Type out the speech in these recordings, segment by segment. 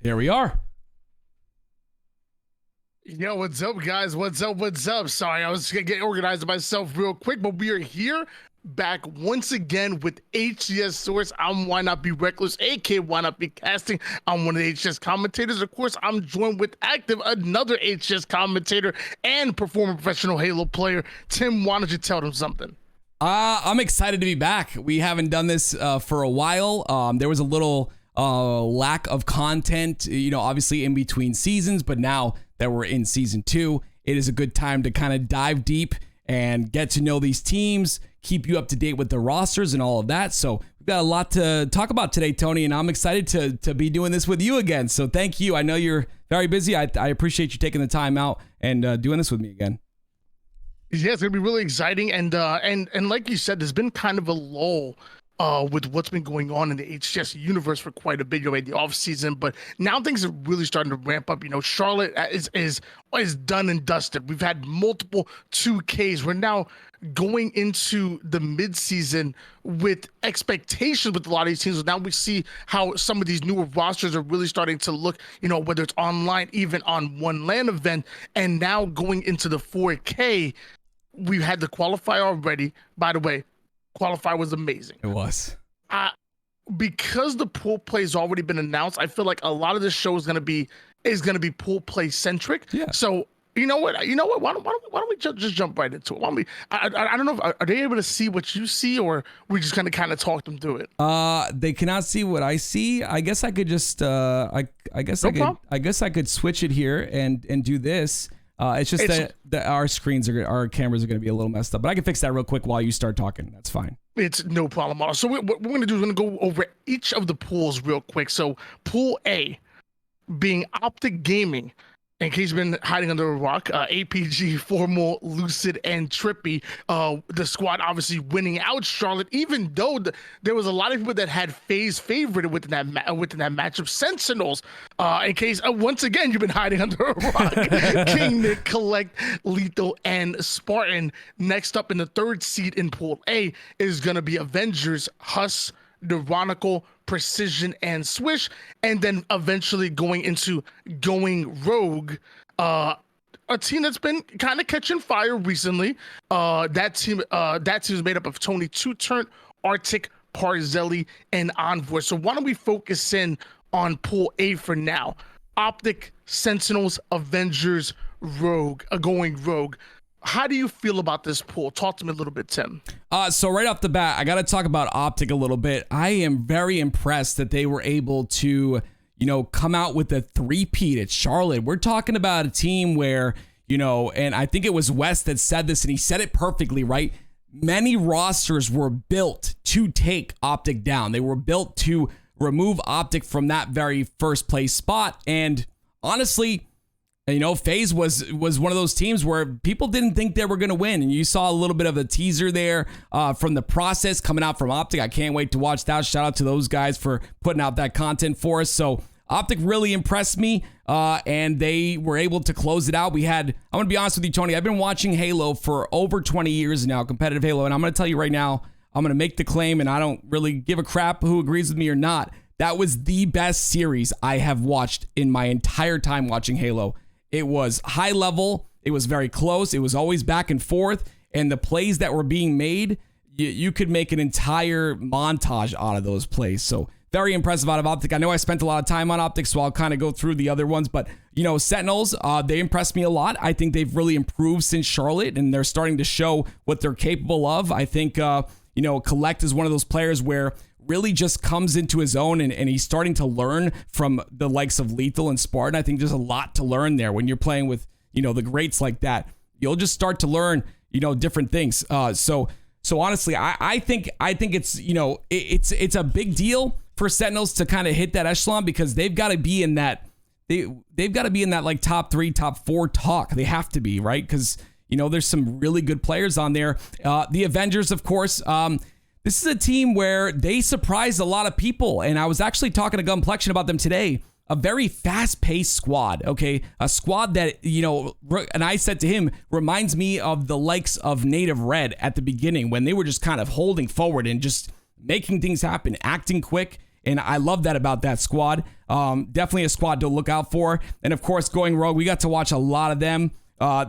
Here we are. Yo, what's up, guys? What's up? What's up? Sorry, I was gonna get organized myself real quick, but we are here back once again with HCS Source. I'm Why Not Be Reckless, aka Why Not Be Casting. I'm one of the HCS commentators. Of course, I'm joined with Active, another HCS commentator and former professional Halo player. Tim, why don't you tell them something? I'm excited to be back. We haven't done this for a while. There was a little lack of content, obviously in between seasons, but now that we're in season 2, it is a good time to kind of dive deep and get to know these teams, keep you up to date with the rosters and all of that. So we've got a lot to talk about today, Tony, and I'm excited to be doing this with you again. So thank you. I know you're very busy. I appreciate you taking the time out and doing this with me again. Yeah, it's gonna be really exciting, and like you said, there's been kind of a lull with what's been going on in the HCS universe for quite a bit, in the off season, but now things are really starting to ramp up. Charlotte is done and dusted. We've had multiple 2Ks. We're now going into the mid-season with expectations with a lot of these teams. Now we see how some of these newer rosters are really starting to look, whether it's online, even on one LAN event, and now going into the 4K, we've had the qualifier already. By the way, qualifier was amazing. It was. Because the pool play has already been announced, I feel like a lot of this show is gonna be pool play centric. Yeah. So you know what? Why don't we just jump right into it? Why don't we? I don't know. Are they able to see what you see, or we just gonna kind of talk them through it? They cannot see what I see. I guess I could just I guess I could switch it here and do this. It's just that our cameras are going to be a little messed up, but I can fix that real quick while you start talking. That's fine. It's no problem at all. So what we're going to do is we're going to go over each of the pools real quick. So pool A being Optic Gaming, in case you've been hiding under a rock, APG, Formal, Lucid, and Trippy. The squad obviously winning out Charlotte, even though there was a lot of people that had FaZe favorited within that matchup. Sentinels, in case once again you've been hiding under a rock. King, Nick, Collect, Lethal, and Spartan. Next up in the third seed in Pool A is gonna be Avengers, Huss, Neurotical, Precision, and Swish, and then eventually going into Going Rogue, a team that's been kind of catching fire recently. That team is made up of Tony Two-Turn, Arctic, Parzelli, and Envoy. So why don't we focus in on Pool A for now? Optic, Sentinels, Avengers, Rogue, Going Rogue. How do you feel about this pool? Talk to me a little bit, Tim. So right off the bat, I got to talk about Optic a little bit. I am very impressed that they were able to, come out with a 3-peat at Charlotte. We're talking about a team where, and I think it was Wes that said this, and he said it perfectly, right? Many rosters were built to take Optic down. They were built to remove Optic from that very first place spot. And honestly, FaZe was one of those teams where people didn't think they were going to win. And you saw a little bit of a teaser there from the process coming out from Optic. I can't wait to watch that. Shout out to those guys for putting out that content for us. So Optic really impressed me, and they were able to close it out. I'm going to be honest with you, Tony. I've been watching Halo for over 20 years now, competitive Halo. And I'm going to tell you right now, I'm going to make the claim, and I don't really give a crap who agrees with me or not. That was the best series I have watched in my entire time watching Halo. It was high level. It was very close. It was always back and forth. And the plays that were being made, you could make an entire montage out of those plays. So very impressive out of Optic. I know I spent a lot of time on Optic, so I'll kind of go through the other ones. But, Sentinels, they impressed me a lot. I think they've really improved since Charlotte, and they're starting to show what they're capable of. I think, Collect is one of those players where really just comes into his own, and he's starting to learn from the likes of Lethal and Spartan. I think there's a lot to learn there when you're playing with, the greats like that. You'll just start to learn, different things. So honestly, I think it's, it's a big deal for Sentinels to kind of hit that echelon, because they've got to be in that, they've got to be in that like top 3, top 4 talk. They have to be, right? Because, there's some really good players on there. The Avengers, of course, this is a team where they surprised a lot of people, and I was actually talking to Gunplexion about them today. A very fast-paced squad, okay? A squad that, and I said to him, reminds me of the likes of Native Red at the beginning, when they were just kind of holding forward and just making things happen, acting quick, And I love that about that squad. Definitely a squad to look out for. And of course, going rogue, we got to watch a lot of them.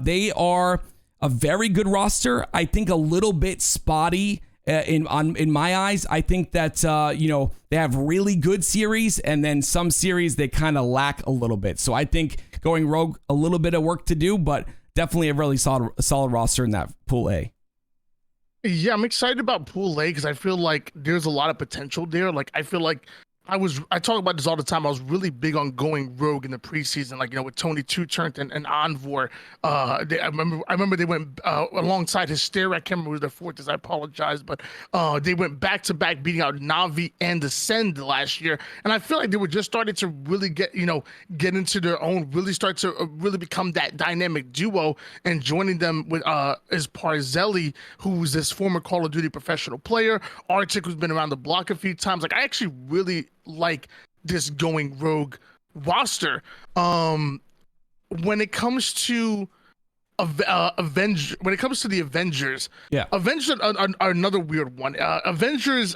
They are a very good roster. I think a little bit spotty in my eyes. I think that they have really good series, and then some series they kind of lack a little bit. So I think going rogue, a little bit of work to do, but definitely a really solid roster in that pool A. Yeah, I'm excited about Pool A because I feel like there's a lot of potential there. Like, I feel like I talk about this all the time. I was really big on going rogue in the preseason, like, with Tony Two Turnt and Envor. I remember they went alongside Hysteria. I can't remember who their fourth is. I apologize, but they went back to back, beating out Navi and Ascend last year. And I feel like they were just starting to really get into their own, really start to really become that dynamic duo. And joining them with is Parzelli, who's this former Call of Duty professional player, Arctic, who's been around the block a few times. Like, I actually really like this going rogue roster. When it comes to when it comes to the Avengers, yeah, Avengers are another weird one. Avengers,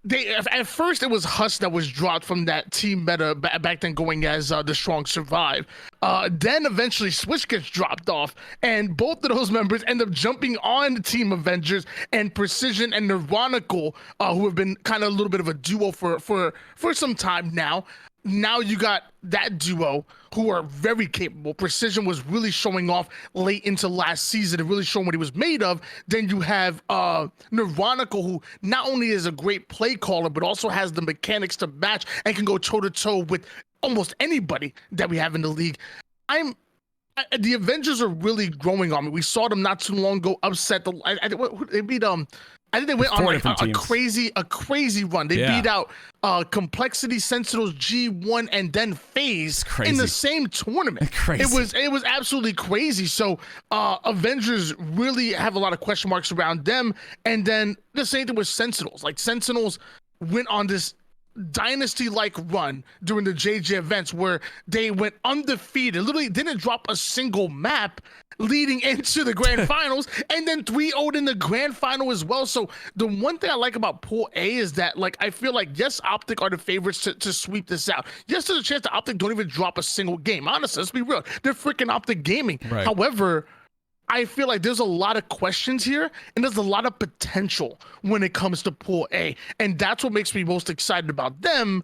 they at first it was Huss that was dropped from that team meta back then, going as the Strong Survive. Then eventually Switch gets dropped off, and both of those members end up jumping on the Team Avengers, and Precision and Nirvanical, who have been kind of a little bit of a duo for some time now. Now you got that duo who are very capable. Precision was really showing off late into last season and really showing what he was made of. Then you have Nirvanical, who not only is a great play caller, but also has the mechanics to match and can go toe-to-toe with almost anybody that we have in the league. The Avengers are really growing on me. We saw them not too long ago upset they beat I think they went on like a crazy run. They beat out Complexity, Sentinels, G1, and then FaZe in the same tournament. Crazy. It was absolutely crazy. So Avengers really have a lot of question marks around them. And then the same thing with Sentinels. Like, Sentinels went on this dynasty-like run during the JJ events where they went undefeated, literally didn't drop a single map leading into the grand finals, and then 3-0'd in the grand final as well. So the one thing I like about Pool A is that, like, I feel like, yes, Optic are the favorites to sweep this out. Yes, there's a chance that Optic don't even drop a single game. Honestly, let's be real. They're freaking Optic Gaming. Right. However, I feel like there's a lot of questions here, and there's a lot of potential when it comes to Pool A, and that's what makes me most excited about them.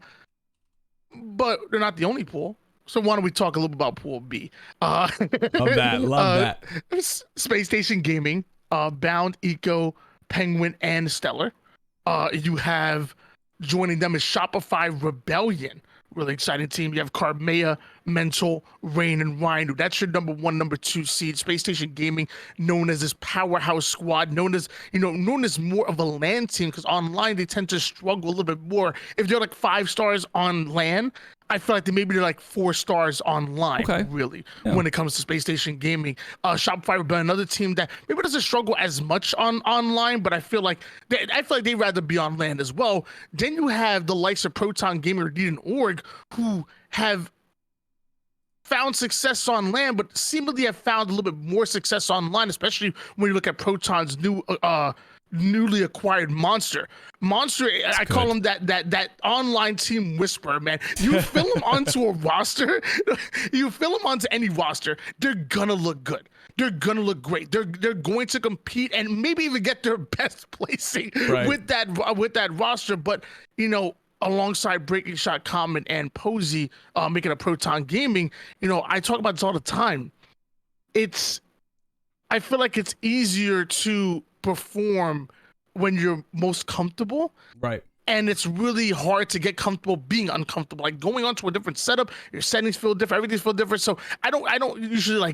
But they're not the only pool. So why don't we talk a little bit about Pool B? Love that. Space Station Gaming, Bound, Eco, Penguin, and Stellar. You have joining them is Shopify Rebellion. Really exciting team. You have Carmea, Mental, Rain, and Rhino. That's your number 1, number 2 seed. Space Station Gaming, known as this powerhouse squad, known as more of a LAN team, because online they tend to struggle a little bit more. If they're like 5 stars on LAN, I feel like they're like 4 stars online, really, when it comes to Space Station Gaming. Shopify Rebellion, another team that maybe doesn't struggle as much online, but I feel like they'd rather be on LAN as well. Then you have the likes of Proton Gaming or Need and Org, who have found success on LAN, but seemingly have found a little bit more success online, especially when you look at Proton's newly acquired Monster. I call him that online team whisperer, man. You fill them onto a roster, you fill them onto any roster, they're gonna look good. They're gonna look great. They're going to compete and maybe even get their best placing with that roster. But alongside Breaking Shot, Common, and Posey, making a Proton Gaming, I talk about this all the time. I feel like it's easier to perform when you're most comfortable. Right. And it's really hard to get comfortable being uncomfortable. Like, going onto a different setup, your settings feel different, everything's feel different. So I don't usually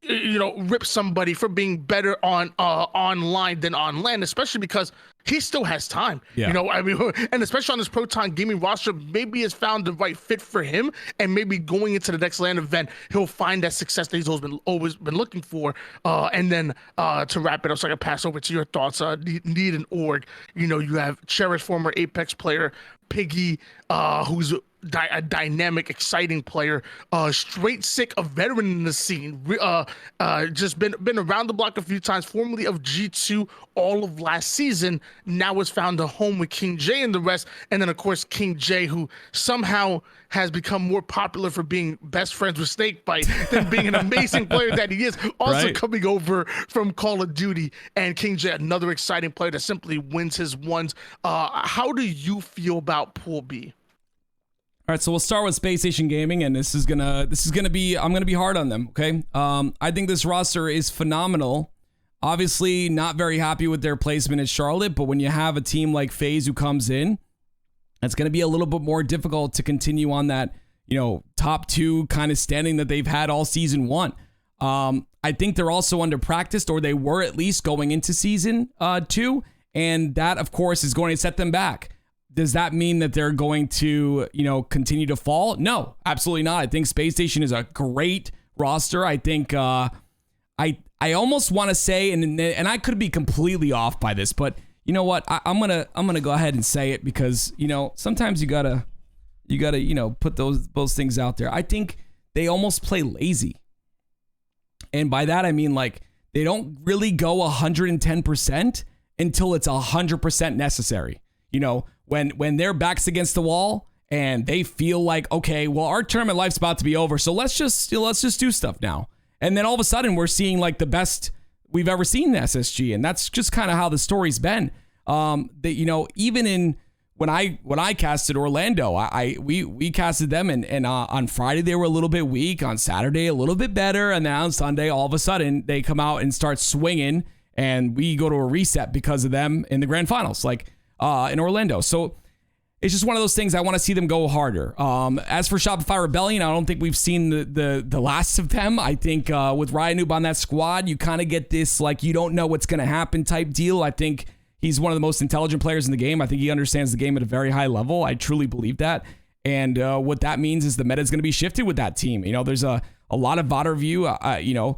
rip somebody for being better on online than on LAN, especially because he still has time. And especially on this Proton Gaming roster, maybe has found the right fit for him, and maybe going into the next LAN event, he'll find that success that he's always been looking for. And then to wrap it up, so I can pass over to your thoughts. Need an Org. You have Cherish, former Apex player, Piggy, who's a dynamic, exciting player. Straight sick, a veteran in the scene. Just been around the block a few times. Formerly of G2 all of last season. Now has found a home with King J and the rest. And then of course King J, who somehow has become more popular for being best friends with Snakebite than being an amazing player that he is. Also coming over from Call of Duty. And King J, another exciting player that simply wins his ones. How do you feel about Pool B? All right, so we'll start with Space Station Gaming, and this is gonna be, I'm gonna be hard on them. Okay, I think this roster is phenomenal. Obviously, not very happy with their placement at Charlotte, but when you have a team like FaZe who comes in, it's gonna be a little bit more difficult to continue on that, top two kind of standing that they've had all season one. I think they're also under practiced, or they were at least going into season 2, and that of course is going to set them back. Does that mean that they're going to, continue to fall? No, absolutely not. I think Space Station is a great roster. I think I almost want to say, and I could be completely off by this, but you know what? I'm gonna go ahead and say it because sometimes you gotta put those things out there. I think they almost play lazy, and by that I mean like they don't really go 110% until it's 100% necessary. When their back's against the wall and they feel like, okay, well, our tournament life's about to be over, so let's just do stuff now. And then all of a sudden we're seeing like the best we've ever seen in SSG, and that's just kind of how the story's been. Even in when I casted Orlando, we casted them, and on Friday they were a little bit weak, on Saturday a little bit better, and then on Sunday all of a sudden they come out and start swinging, and we go to a reset because of them in the grand finals. In Orlando. So it's just one of those things. I want to see them go harder. As for Shopify Rebellion, I don't think we've seen the last of them. I think with Ryan Noob on that squad, you kind of get this like you don't know what's going to happen type deal. I think he's one of the most intelligent players in the game. I think he understands the game at a very high level. I truly believe that. And what that means is the meta is going to be shifted with that team. There's a lot of VOD review.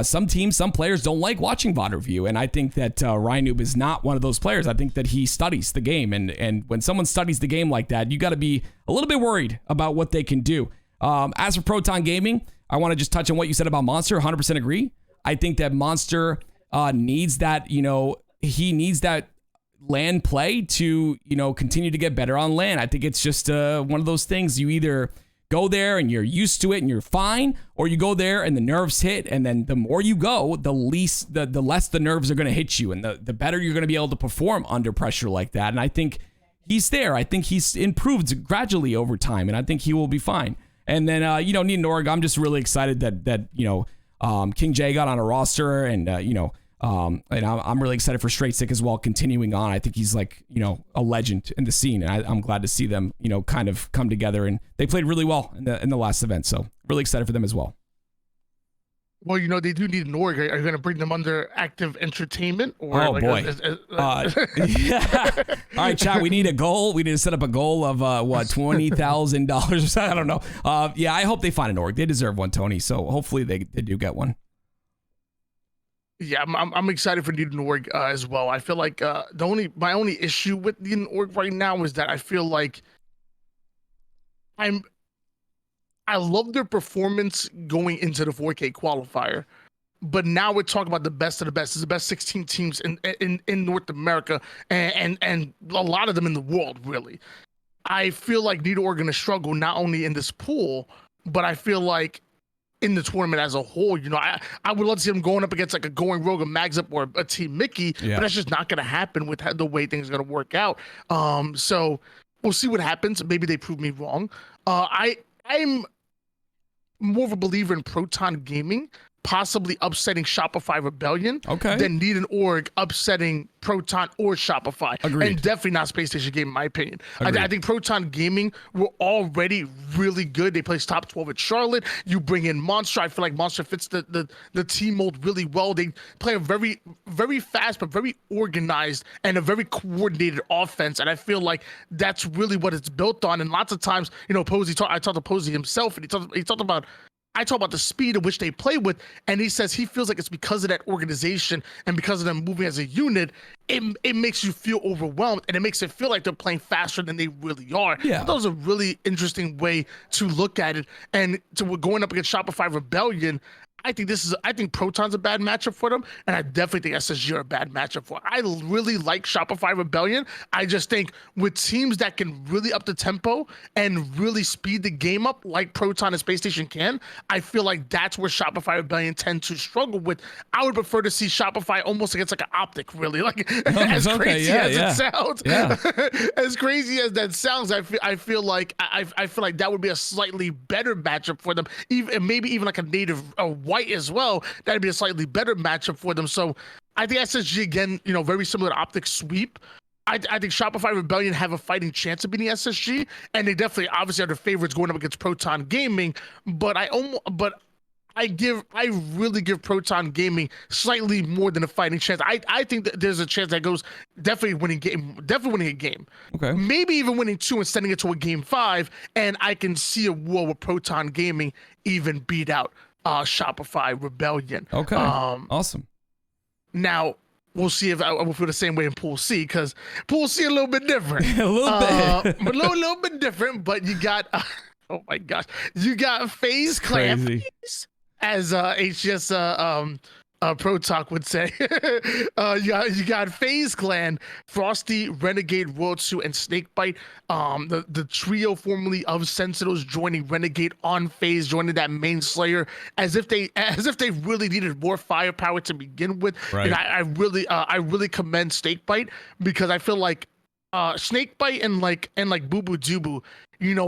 Some teams, some players don't like watching VOD review, and I think that Ryan Noob is not one of those players. I think that he studies the game, and when someone studies the game like that, you got to be a little bit worried about what they can do. As for Proton Gaming, I want to just touch on what you said about Monster. 100% agree. I think that Monster needs that. He needs that LAN play to continue to get better on LAN. I think it's just one of those things. You either go there and you're used to it and you're fine, or you go there and the nerves hit, and then the more you go, the less the nerves are going to hit you, and the better you're going to be able to perform under pressure like that. And I think he's there. I think he's improved gradually over time, and I think he will be fine. And then Need an Org, I'm just really excited that King J got on a roster, and and I'm really excited for Straight Sick as well, continuing on. I think he's like, a legend in the scene, and I'm glad to see them, kind of come together, and they played really well in the last event. So really excited for them as well. Well, they do need an org. Are you going to bring them under Active Entertainment? Or boy. Yeah. All right, chat. We need a goal. We need to set up a goal of $20,000 or something. I don't know. Yeah, I hope they find an org. They deserve one, Tony. So hopefully they do get one. Yeah, I'm excited for Need an Org as well. I feel like my only issue with Need an Org right now is that I feel like I love their performance going into the 4K qualifier, but now we're talking about the best of the best. It's the best 16 teams in North America, and a lot of them in the world, really. I feel like Need an Org going to struggle not only in this pool, but I feel like in the tournament as a whole. I would love to see them going up against like a Going Rogue, a Mags Up, or a Team Mickey, but that's just not going to happen with the way things are going to work out. So we'll see what happens. Maybe they prove me wrong. I'm more of a believer in Proton Gaming possibly upsetting Shopify Rebellion than Need an Org upsetting Proton or Shopify. Agreed. And definitely not Space Station Game, in my opinion. I think Proton Gaming were already really good. They placed top 12 at Charlotte. You bring in Monster. I feel like Monster fits the team mold really well. They play a very, very fast but very organized and a very coordinated offense. And I feel like that's really what it's built on. And lots of times, Posey I talked to Posey himself, and he talked about I talk about the speed at which they play with, and he says he feels like it's because of that organization and because of them moving as a unit, it makes you feel overwhelmed, and it makes it feel like they're playing faster than they really are. Yeah. That was a really interesting way to look at it. And to going up against Shopify Rebellion, I think Proton's a bad matchup for them, and I definitely think SSG are a bad matchup for. I really like Shopify Rebellion. I just think with teams that can really up the tempo and really speed the game up like Proton and Space Station can, I feel like that's where Shopify Rebellion tend to struggle with. I would prefer to see Shopify almost against like an Optic, really, like as crazy as it sounds. Yeah. As crazy as that sounds, I feel like that would be a slightly better matchup for them. Even maybe even like a native white as well, that'd be a slightly better matchup for them. So I think SSG, again, very similar to Optic Sweep. I think Shopify Rebellion have a fighting chance of beating SSG, and they definitely obviously are the favorites going up against Proton Gaming. But I really give Proton Gaming slightly more than a fighting chance. I think that there's a chance that goes definitely winning a game. Okay. Maybe even winning 2 and sending it to a game 5, and I can see a war with Proton Gaming even beat out Shopify Rebellion. Okay. Awesome. Now we'll see if I will feel the same way in Pool C, because Pool C a little bit different. A little bit. But a little bit different. But you got oh my gosh, you got FaZe Clan, as HGS Pro Talk would say. You got FaZe Clan, Frosty, Renegade, Royal2, and Snakebite. The trio formerly of Sentinels joining Renegade on FaZe, joining that main Slayer, as if they really needed more firepower to begin with. Right. And I really commend Snakebite, because I feel like Snakebite and Boo Boo Dubu,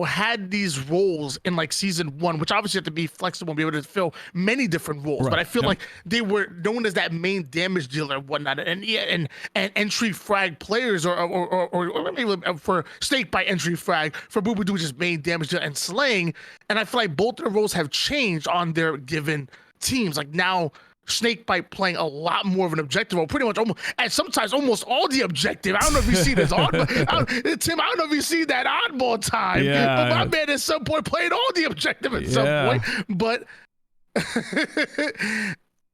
had these roles in like season 1, which obviously have to be flexible and be able to fill many different roles. Right. But I feel like they were known as that main damage dealer and whatnot, and entry frag players, or maybe for Snakebite entry frag, for Boo Boo Dubu just main damage dealer and slaying. And I feel like both of the roles have changed on their given teams. Like now, Snakebite playing a lot more of an objective role, pretty much almost, and sometimes almost all the objective. I don't know if you see this Tim. I don't know if you see that oddball time. Yeah. But my man at some point played all the objective at some point. But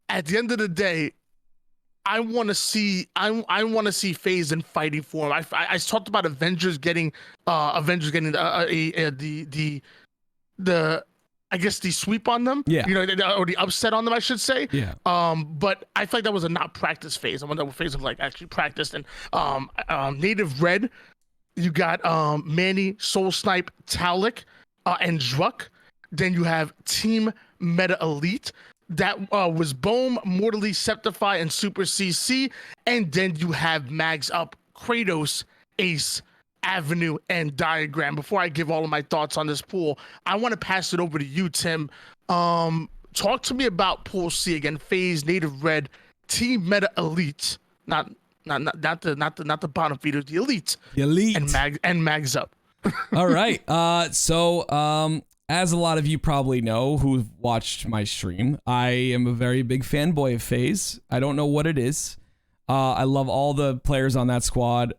at the end of the day, I want to see FaZe in fighting form. I talked about Avengers getting I guess the sweep on them, or the upset on them, I should say. Yeah. But I feel like that was a not practice phase. I wonder what phase of like actually practiced. And Native Red, you got Manny, Soul Snipe, Talik, and Druck. Then you have Team Meta Elite. That was Bohm, Mortally, Septify, and Super CC. And then you have Mags Up, Kratos, Ace, Avenue, and Diagram. Before I give all of my thoughts on this pool, I want to pass it over to you, Tim. Talk to me about Pool C again. FaZe, Native Red, Team Meta Elite, not the bottom feeders, the Elite. The Elite. And Mags Up. All right. So as a lot of you probably know who've watched my stream, I am a very big fanboy of FaZe. I don't know what it is. I love all the players on that squad.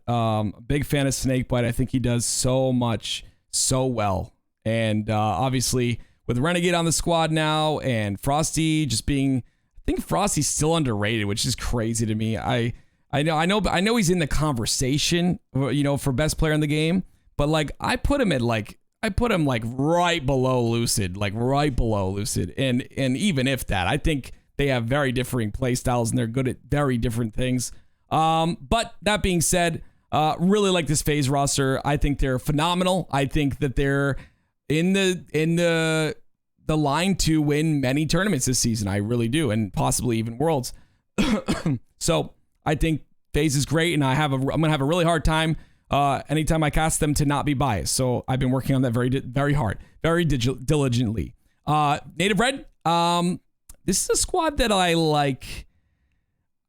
Big fan of Snakebite. I think he does so much, so well. And obviously with Renegade on the squad now, and Frosty just being, I think Frosty's still underrated, which is crazy to me. I know he's in the conversation, for best player in the game, but like I put him like right below Lucid, and even if that, I think they have very differing play styles and they're good at very different things. But that being said, really like this FaZe roster. I think they're phenomenal. I think that they're in the line to win many tournaments this season. I really do, and possibly even Worlds. So I think FaZe is great, and I'm gonna have a really hard time anytime I cast them to not be biased. So I've been working on that very hard, very diligently. Native Red. This is a squad that I like.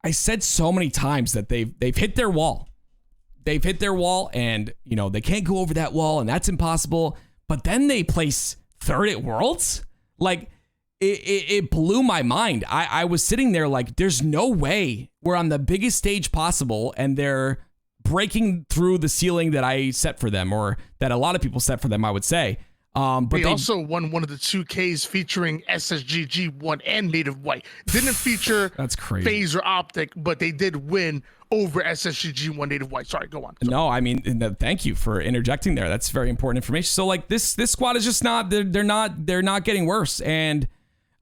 I said so many times that they've hit their wall. They've hit their wall, and they can't go over that wall, and that's impossible. But then they place third at Worlds. Like it blew my mind. I was sitting there like, there's no way we're on the biggest stage possible, and they're breaking through the ceiling that I set for them, or that a lot of people set for them, I would say. But they also won one of the 2Ks featuring SSGG1 and Native White. Didn't feature that's crazy. FaZe or Optic, but they did win over SSGG1 Native White. Sorry, go on. Sorry. No, I mean, thank you for interjecting there. That's very important information. So like this squad is just not they're not getting worse. And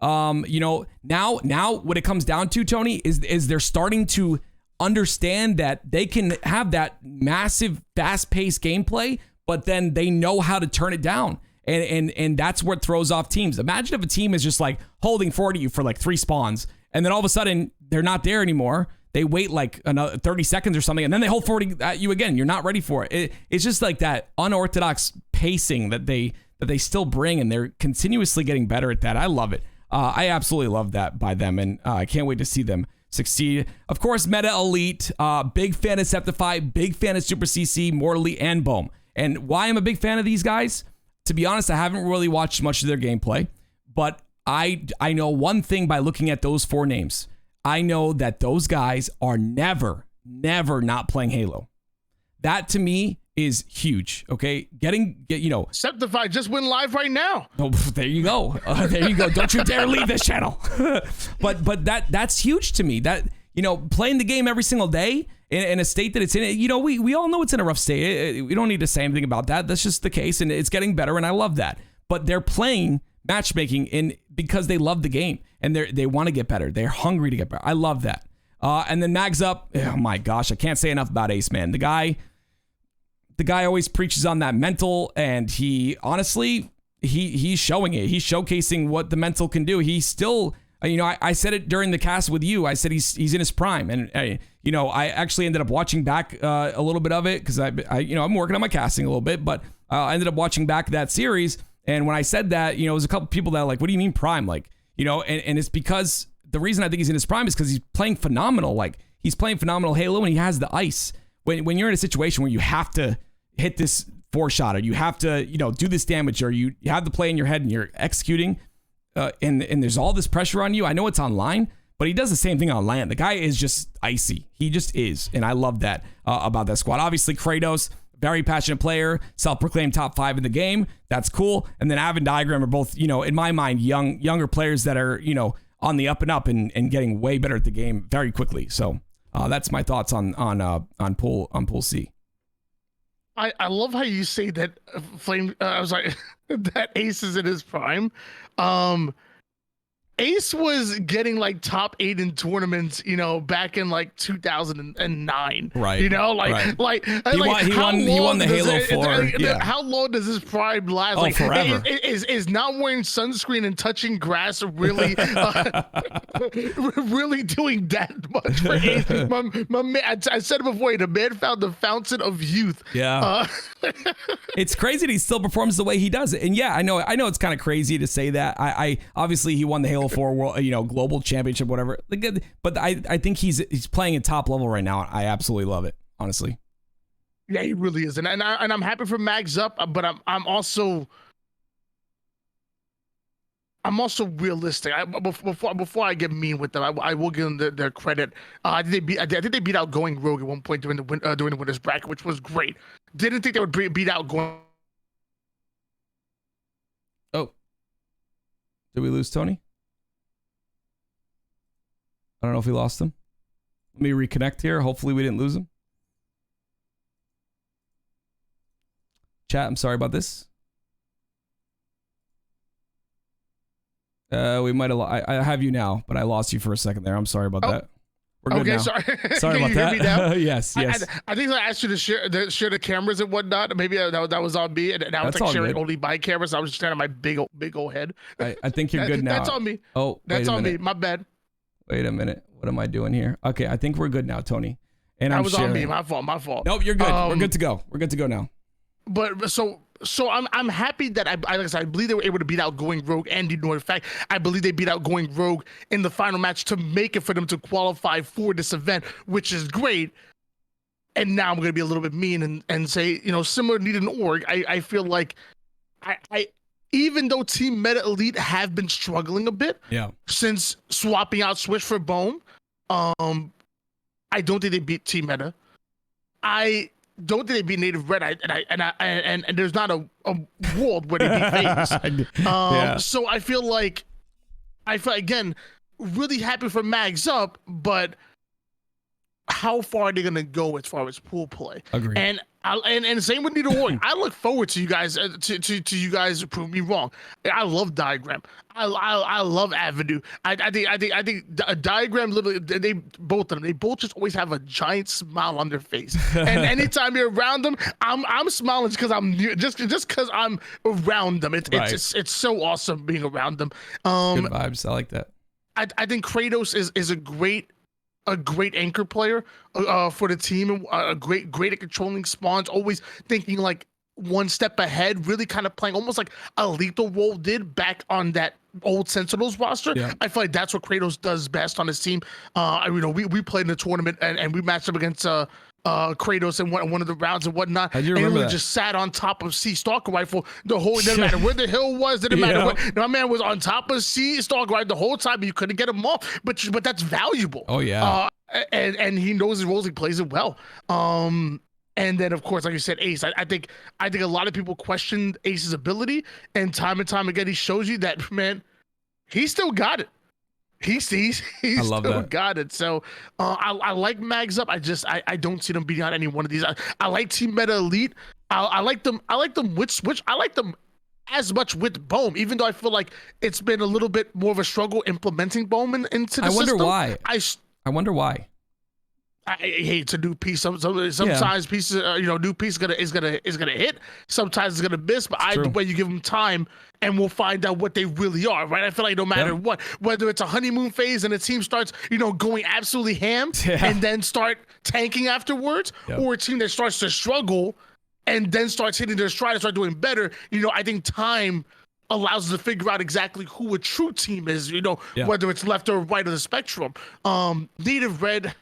you know, now what it comes down to, Tony, is they're starting to understand that they can have that massive fast-paced gameplay, but then they know how to turn it down. And that's what throws off teams. Imagine if a team is just like holding 40 you for like 3 spawns, and then all of a sudden they're not there anymore. They wait like another 30 seconds or something, and then they hold 40 at you again. You're not ready for it. It's just like that unorthodox pacing that they still bring, and they're continuously getting better at that. I love it. I absolutely love that by them, and I can't wait to see them succeed. Of course, Meta Elite, big fan of Septify, big fan of Super CC, Mortally, and Bohm. And why I'm a big fan of these guys? To be honest, I haven't really watched much of their gameplay, but I know one thing by looking at those 4 names. I know that those guys are never not playing Halo. That to me is huge. Okay, you know, Septify just went live right now. Oh, there you go. There you go. Don't you dare leave this channel. but that's huge to me. That, you know, playing the game every single day in a state that it's in, you know, we all know it's in a rough state. We don't need to say anything about that. That's just the case, and it's getting better, and I love that. But they're playing matchmaking because they love the game, and they want to get better. They're hungry to get better. I love that. And then Mags Up. Oh my gosh, I can't say enough about Ace, man. The guy always preaches on that mental, and he honestly he's showing it. He's showcasing what the mental can do. He's still. You know, I said it during the cast with you. I said he's in his prime, and you know, I actually ended up watching back a little bit of it because I you know, I'm working on my casting a little bit, but I ended up watching back that series. And when I said that, you know, there was a couple people that were like, "What do you mean prime?" Like, you know, and it's because the reason I think he's in his prime is because he's playing phenomenal. Like, he's playing phenomenal Halo, and he has the ice. When you're in a situation where you have to hit this 4-shot, or you have to, you know, do this damage, or you have the play in your head and you're executing. And there's all this pressure on you. I know it's online, but he does the same thing on land. The guy is just icy. He just is. And I love that about that squad. Obviously, Kratos, very passionate player, self-proclaimed top 5 in the game. That's cool. And then Av and Diagram are both, you know, in my mind, younger players that are, you know, on the up and up and getting way better at the game very quickly. So that's my thoughts on Pool C. I love how you say that Flame. I was like, that Ace is in his prime. Ace was getting like top 8 in tournaments, you know, back in like 2009. Right. You know, like, right. like he won the Halo 4. Yeah. How long does his prime last? Oh, like, forever. Is not wearing sunscreen and touching grass really, really doing that much for Ace? My man, I said it before, the man found the fountain of youth. Yeah. It's crazy that he still performs the way he does it. And yeah, I know it's kind of crazy to say that. I obviously he won the Halo 4 world, you know, global championship, whatever. But I think he's playing at top level right now. I absolutely love it, honestly. Yeah, he really is, and I'm happy for Mags Up, but I'm also realistic. Before I get mean with them, I will give them their credit. I think they beat out Going Rogue at one point during the winners bracket, which was great. Didn't think they would beat out Going. Oh, did we lose Tony? I don't know if we lost him. Let me reconnect here. Hopefully we didn't lose him. Chat, I'm sorry about this. We might have. I have you now, but I lost you for a second there. I'm sorry about that. We're good now. Sorry. Sorry about that. Yes. I think I asked you to share the cameras and whatnot. Maybe that was on me, and I was like sharing only my cameras. I was just standing on my big old head. I think you're good now. That's on me. Oh, that's on me. My bad. Wait a minute. What am I doing here? Okay, I think we're good now, Tony. And that was on me. My fault. Nope, you're good. We're good to go. We're good to go now. But so I'm happy that I believe they were able to beat out Going Rogue and in fact, I believe they beat out Going Rogue in the final match to make it for them to qualify for this event, which is great. And now I'm going to be a little bit mean and say, you know, similar to Need an Org, I feel like I even though Team Meta Elite have been struggling a bit since swapping out Switch for Bohm, I don't think they beat Team Meta. I don't think they beat Native Red. And there's not a world where they beat FaZe. So I feel again, really happy for Mags Up, but how far are they gonna go as far as pool play? Agreed. And same with Needle Warrior. I look forward to you guys to you guys prove me wrong. I love Diagram. I love Avenue. I think Diagram literally, they both just always have a giant smile on their face. And anytime you're around them, I'm smiling just because I'm around them. It's so awesome being around them. Good vibes. I like that. I think Kratos is a great anchor player for the team, and great at controlling spawns, always thinking like one step ahead, really kind of playing almost like a lethal role did back on that old Sentinels roster. Yeah. I feel like that's what Kratos does best on his team. We played in the tournament and we matched up against Kratos in one of the rounds and whatnot. I do remember that. Just sat on top of C Stalker Rifle the whole. It didn't matter where the hill was. Didn't matter what. My man was on top of C Stalker Rifle the whole time. But you couldn't get him off. But that's valuable. Oh yeah. And he knows his roles. He plays it well. And then of course, like you said, Ace. I think a lot of people questioned Ace's ability, and time again, he shows you that, man, he still got it. He still got it. So I like Mags Up. I don't see them beating out any one of these. I like Team Meta Elite. I like them with Switch. I like them as much with Bohm, even though I feel like it's been a little bit more of a struggle implementing Bohm into the system. I wonder why. I hate to do piece. Sometimes pieces, new piece is gonna hit. Sometimes it's gonna miss. But the way you give them time, and we'll find out what they really are. Right? I feel like no matter what, whether it's a honeymoon phase and the team starts, going absolutely ham, and then start tanking afterwards, or a team that starts to struggle and then starts hitting their stride and start doing better. I think time allows us to figure out exactly who a true team is. Whether it's left or right of the spectrum. Native Red.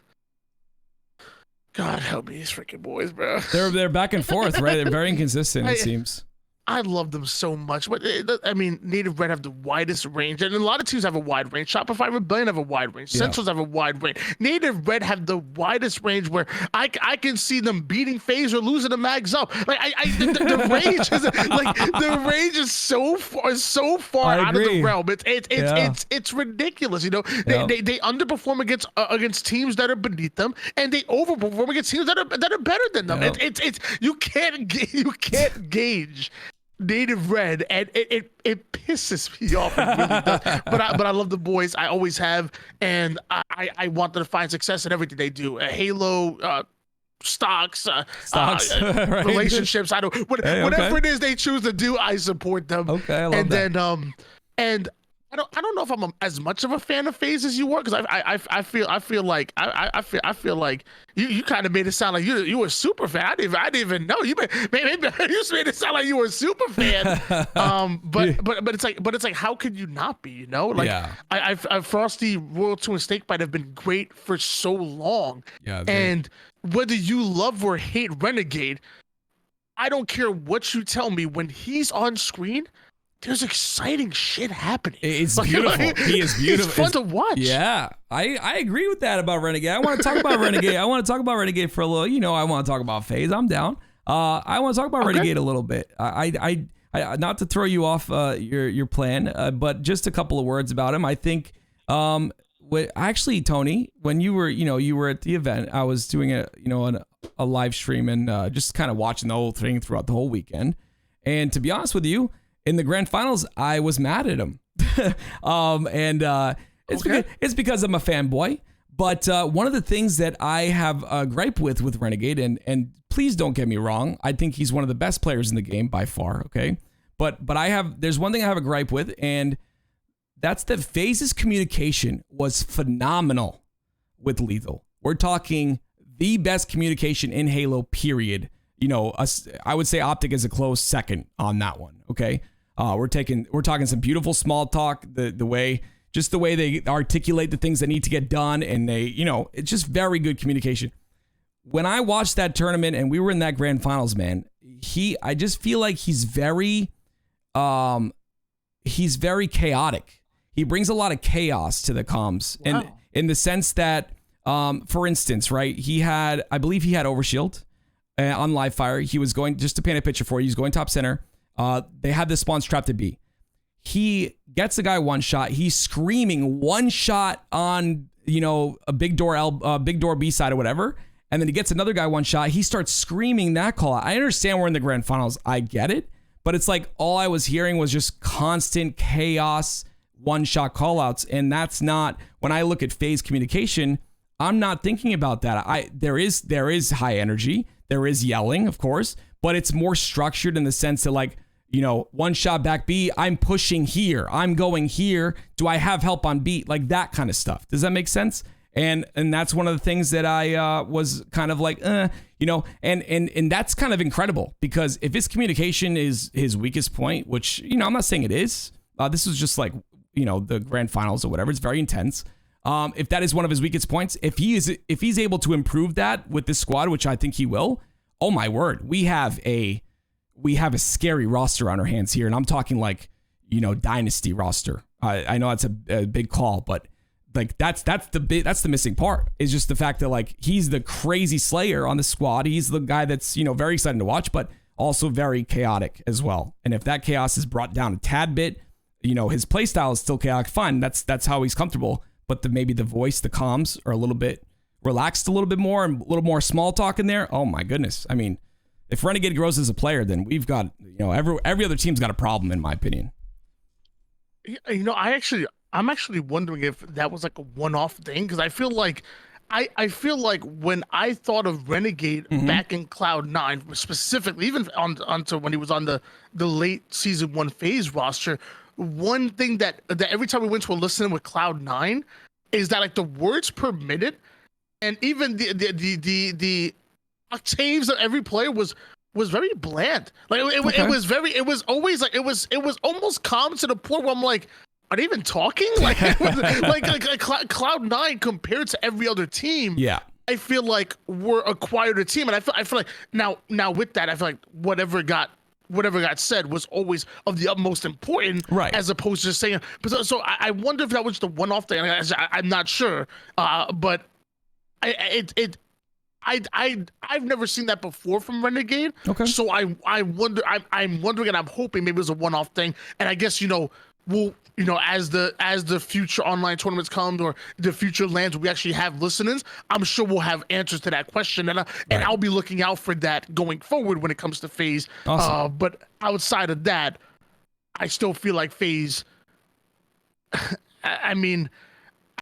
God help me, these freaking boys, bro. They're back and forth, right? They're very inconsistent, it seems. I love them so much, but Native Red have the widest range, and a lot of teams have a wide range. Shopify Rebellion have a wide range. Centrals have a wide range. Native Red have the widest range where I can see them beating FaZe or losing the Mags Up. Like the range is like the range is so far out of the realm. It's ridiculous. They underperform against teams that are beneath them, and they overperform against teams that are better than them. It's you can't gauge Native Red, and it pisses me off. It really does. But I love the boys. I always have, and I want them to find success in everything they do. Halo, stocks, right? Relationships. Whatever it is they choose to do, I support them. Okay, I love that. Then and I don't know if I'm as much of a fan of FaZe as you were, because I feel like you kind of made it sound like you were a super fan. I didn't even know you made it sound like you were a super fan. But it's like how could you not be? Frosty, Royal 2, and Snakebite have been great for so long. And whether you love or hate Renegade, I don't care what you tell me, when he's on screen, there's exciting shit happening. It's beautiful. He is beautiful. It's fun to watch. Yeah, I agree with that about Renegade. I want to talk about Renegade. I want to talk about Renegade for a little. I want to talk about FaZe. I'm down. I want to talk about Renegade a little bit. I not to throw you off your plan, but just a couple of words about him. I think actually, Tony, when you were at the event, I was doing a live stream and just kind of watching the whole thing throughout the whole weekend. And to be honest with you, in the grand finals, I was mad at him. It's because I'm a fanboy. But one of the things that I have a gripe with Renegade, and please don't get me wrong, I think he's one of the best players in the game by far, okay? But there's one thing I have a gripe with, and that's that FaZe's communication was phenomenal with Lethal. We're talking the best communication in Halo, period. I would say Optic is a close second on that one, okay? We're talking some beautiful small talk, the way they articulate the things that need to get done, and it's just very good communication. When I watched that tournament and we were in that grand finals, man, I just feel like he's very chaotic. He brings a lot of chaos to the comms, and in the sense that, for instance, right, I believe he had Overshield. on live fire. He was going, just to paint a picture for you, he's going top center. They had this spawn strapped to B. He gets the guy one shot. He's screaming one shot on, a big door B side or whatever. And then he gets another guy one shot. He starts screaming that call out. I understand we're in the grand finals. I get it. But it's like all I was hearing was just constant chaos, one shot call outs. And that's not, when I look at FaZe communication, I'm not thinking about that. There is high energy. There is yelling, of course, but it's more structured in the sense that like, one shot back B, I'm pushing here. I'm going here. Do I have help on B? Like that kind of stuff. Does that make sense? And that's one of the things that I was kind of like, and that's kind of incredible because if his communication is his weakest point, which, I'm not saying it is, this was just like, the grand finals or whatever. It's very intense. If that is one of his weakest points, if he's able to improve that with this squad, which I think he will, oh my word, we have a scary roster on our hands here. And I'm talking like, dynasty roster. I know that's a big call, but like that's the missing part is just the fact that like he's the crazy slayer on the squad. He's the guy that's, very exciting to watch, but also very chaotic as well. And if that chaos is brought down a tad bit, his play style is still chaotic. Fine. That's how he's comfortable. But maybe the voice, the comms are a little bit relaxed a little bit more and a little more small talk in there. Oh my goodness. I mean, if Renegade grows as a player, then we've got, every other team's got a problem in my opinion. I'm actually wondering if that was like a one-off thing because I feel like when I thought of Renegade back in Cloud9 specifically, even onto when he was on the late season 1 FaZe roster, one thing that every time we went to a listen with Cloud9 is that like the words per minute and even the octaves of every player was very bland. Like it was always like it was almost calm to the point where I'm like, are they even talking? Like, it was, like Cloud9 compared to every other team. Yeah, I feel like we're a quieter team, and I feel like now with that, I feel like whatever got said was always of the utmost important, right? As opposed to just saying. So I wonder if that was the one-off thing. I'm not sure, but I've never seen that before from Renegade. Okay. So I wonder. I'm wondering, and I'm hoping maybe it was a one-off thing. And I guess we'll as the future online tournaments come or the future lands we actually have listenings, I'm sure we'll have answers to that question, and I'll be looking out for that going forward when it comes to FaZe. Awesome. But outside of that, I still feel like FaZe. I mean,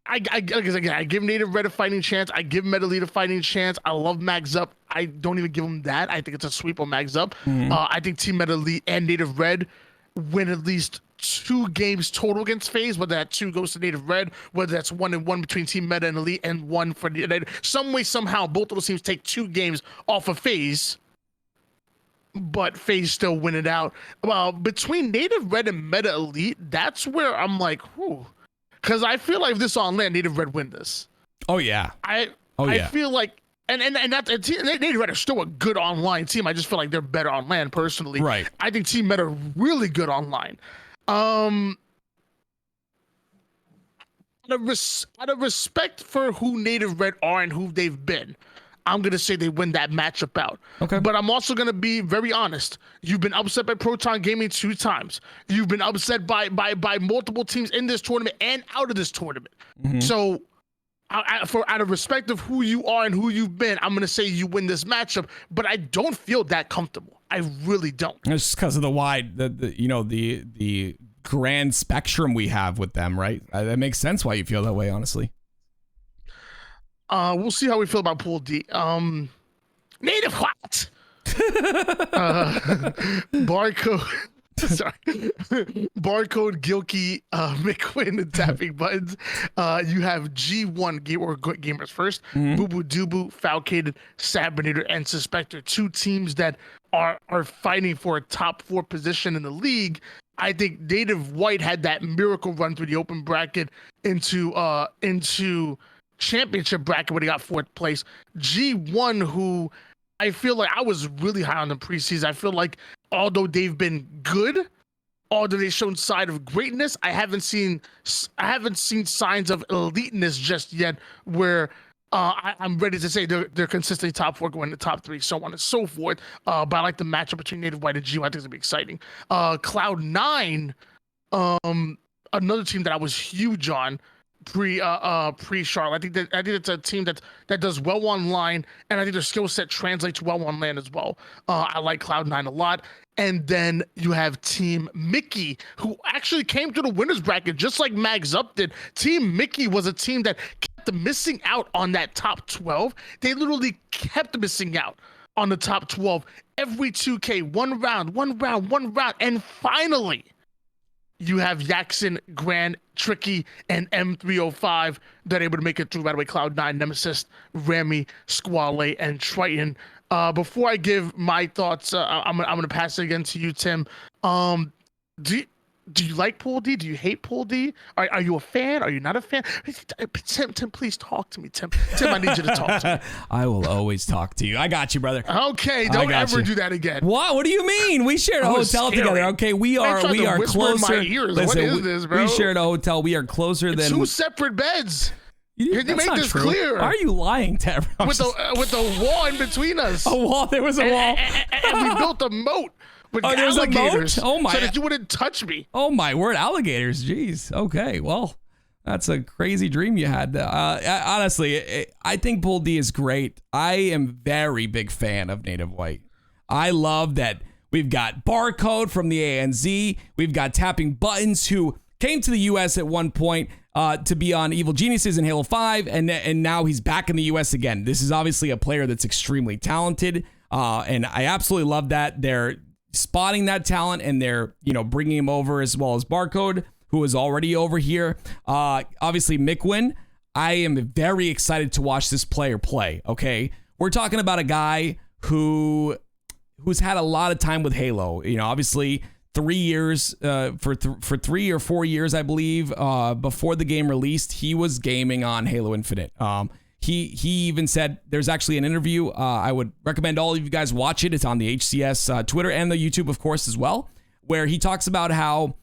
I give Native Red a fighting chance. I give Meta Elite a fighting chance. I love Mags Up. I don't even give him that. I think it's a sweep on Mags Up. I think Team Meta Elite and Native Red win at least 2 games total against FaZe, whether that 2 goes to Native Red, whether that's 1-1 between Team Meta and Elite, and 1 for the some way, somehow, both of those teams take 2 games off of FaZe, but FaZe still win it out. Well, between Native Red and Meta Elite, that's where I'm like, whew. Because I feel like if this on land, Native Red win this. Oh, yeah. I feel like, and Native Red are still a good online team. I just feel like they're better on land, personally. Right. I think Team Meta are really good online. Out of respect for who Native Red are and who they've been, I'm going to say they win that matchup out. Okay. But I'm also going to be very honest. You've been upset by Proton Gaming 2 times. You've been upset by multiple teams in this tournament and out of this tournament. So out of respect of who you are and who you've been, I'm going to say you win this matchup, but I don't feel that comfortable. I really don't. It's just because of the wide, the grand spectrum we have with them, right? That makes sense why you feel that way, honestly. We'll see how we feel about Pool D. Native what? Barcode. Sorry. Barcode, Gilkey, McQuinn, and tapping buttons. You have G1 Gamers First, Boo Boo Dubu, Falcated, Sabinator, and Suspector. 2 teams that are fighting for a top 4 position in the league. I think Native White had that miracle run through the open bracket into championship bracket when he got 4th place. G1, who I feel like I was really high on the preseason. I feel like although they've been good, although they've shown sign of greatness, I haven't seen signs of eliteness just yet, where I'm ready to say they're consistently top 4, going to top 3, so on and so forth. But I like the matchup between Native White and G1. I think it's gonna be exciting. Cloud9, another team that I was huge on pre Charlotte. I think it's a team that does well online, and I think their skill set translates well on land as well. I like Cloud9 a lot. And then you have Team Mickey, who actually came through the winners bracket just like Mags Up did. Team Mickey was a team that kept missing out on that top 12. They literally kept missing out on the top 12 every 2K, one round. And finally, you have Yaxon, Grand, Tricky, and M305 that are able to make it through right away. Cloud9, Nemesis, Rami, Squale, and Triton. Before I give my thoughts, I'm gonna pass it again to you, Tim. Do you like Pool D? Do you hate Pool D? Are you a fan? Are you not a fan? Tim, please talk to me, Tim. Tim, I need you to talk to me. I will always talk to you. I got you, brother. Okay, don't ever do that again. What do you mean? We shared a hotel together. Okay, we are closer. In my ears. Listen, what is this, bro? We shared a hotel. We are closer than 2 separate beds. You make this clear. Why are you lying to everyone? With the wall in between us. A wall? There was a wall. And we built a moat with there's alligators. A moat? Oh my! So that you wouldn't touch me. Oh my word, alligators! Jeez. Okay, well, that's a crazy dream you had. Honestly, I think Pool D is great. I am very big fan of Native White. I love that we've got Barcode from the ANZ. We've got Tapping Buttons, who came to the US at one point to be on Evil Geniuses in Halo 5, and now he's back in the US again. This is obviously a player that's extremely talented, and I absolutely love that they're spotting that talent and they're bringing him over, as well as Barcode, who is already over here. Obviously, Mikwin, I am very excited to watch this player play. Okay, we're talking about a guy who's had a lot of time with Halo. Obviously 3 years, for 3 or 4 years, I believe, before the game released, he was gaming on Halo Infinite. He even said, there's actually an interview. I would recommend all of you guys watch it. It's on the HCS Twitter and the YouTube, of course, as well, where he talks about how,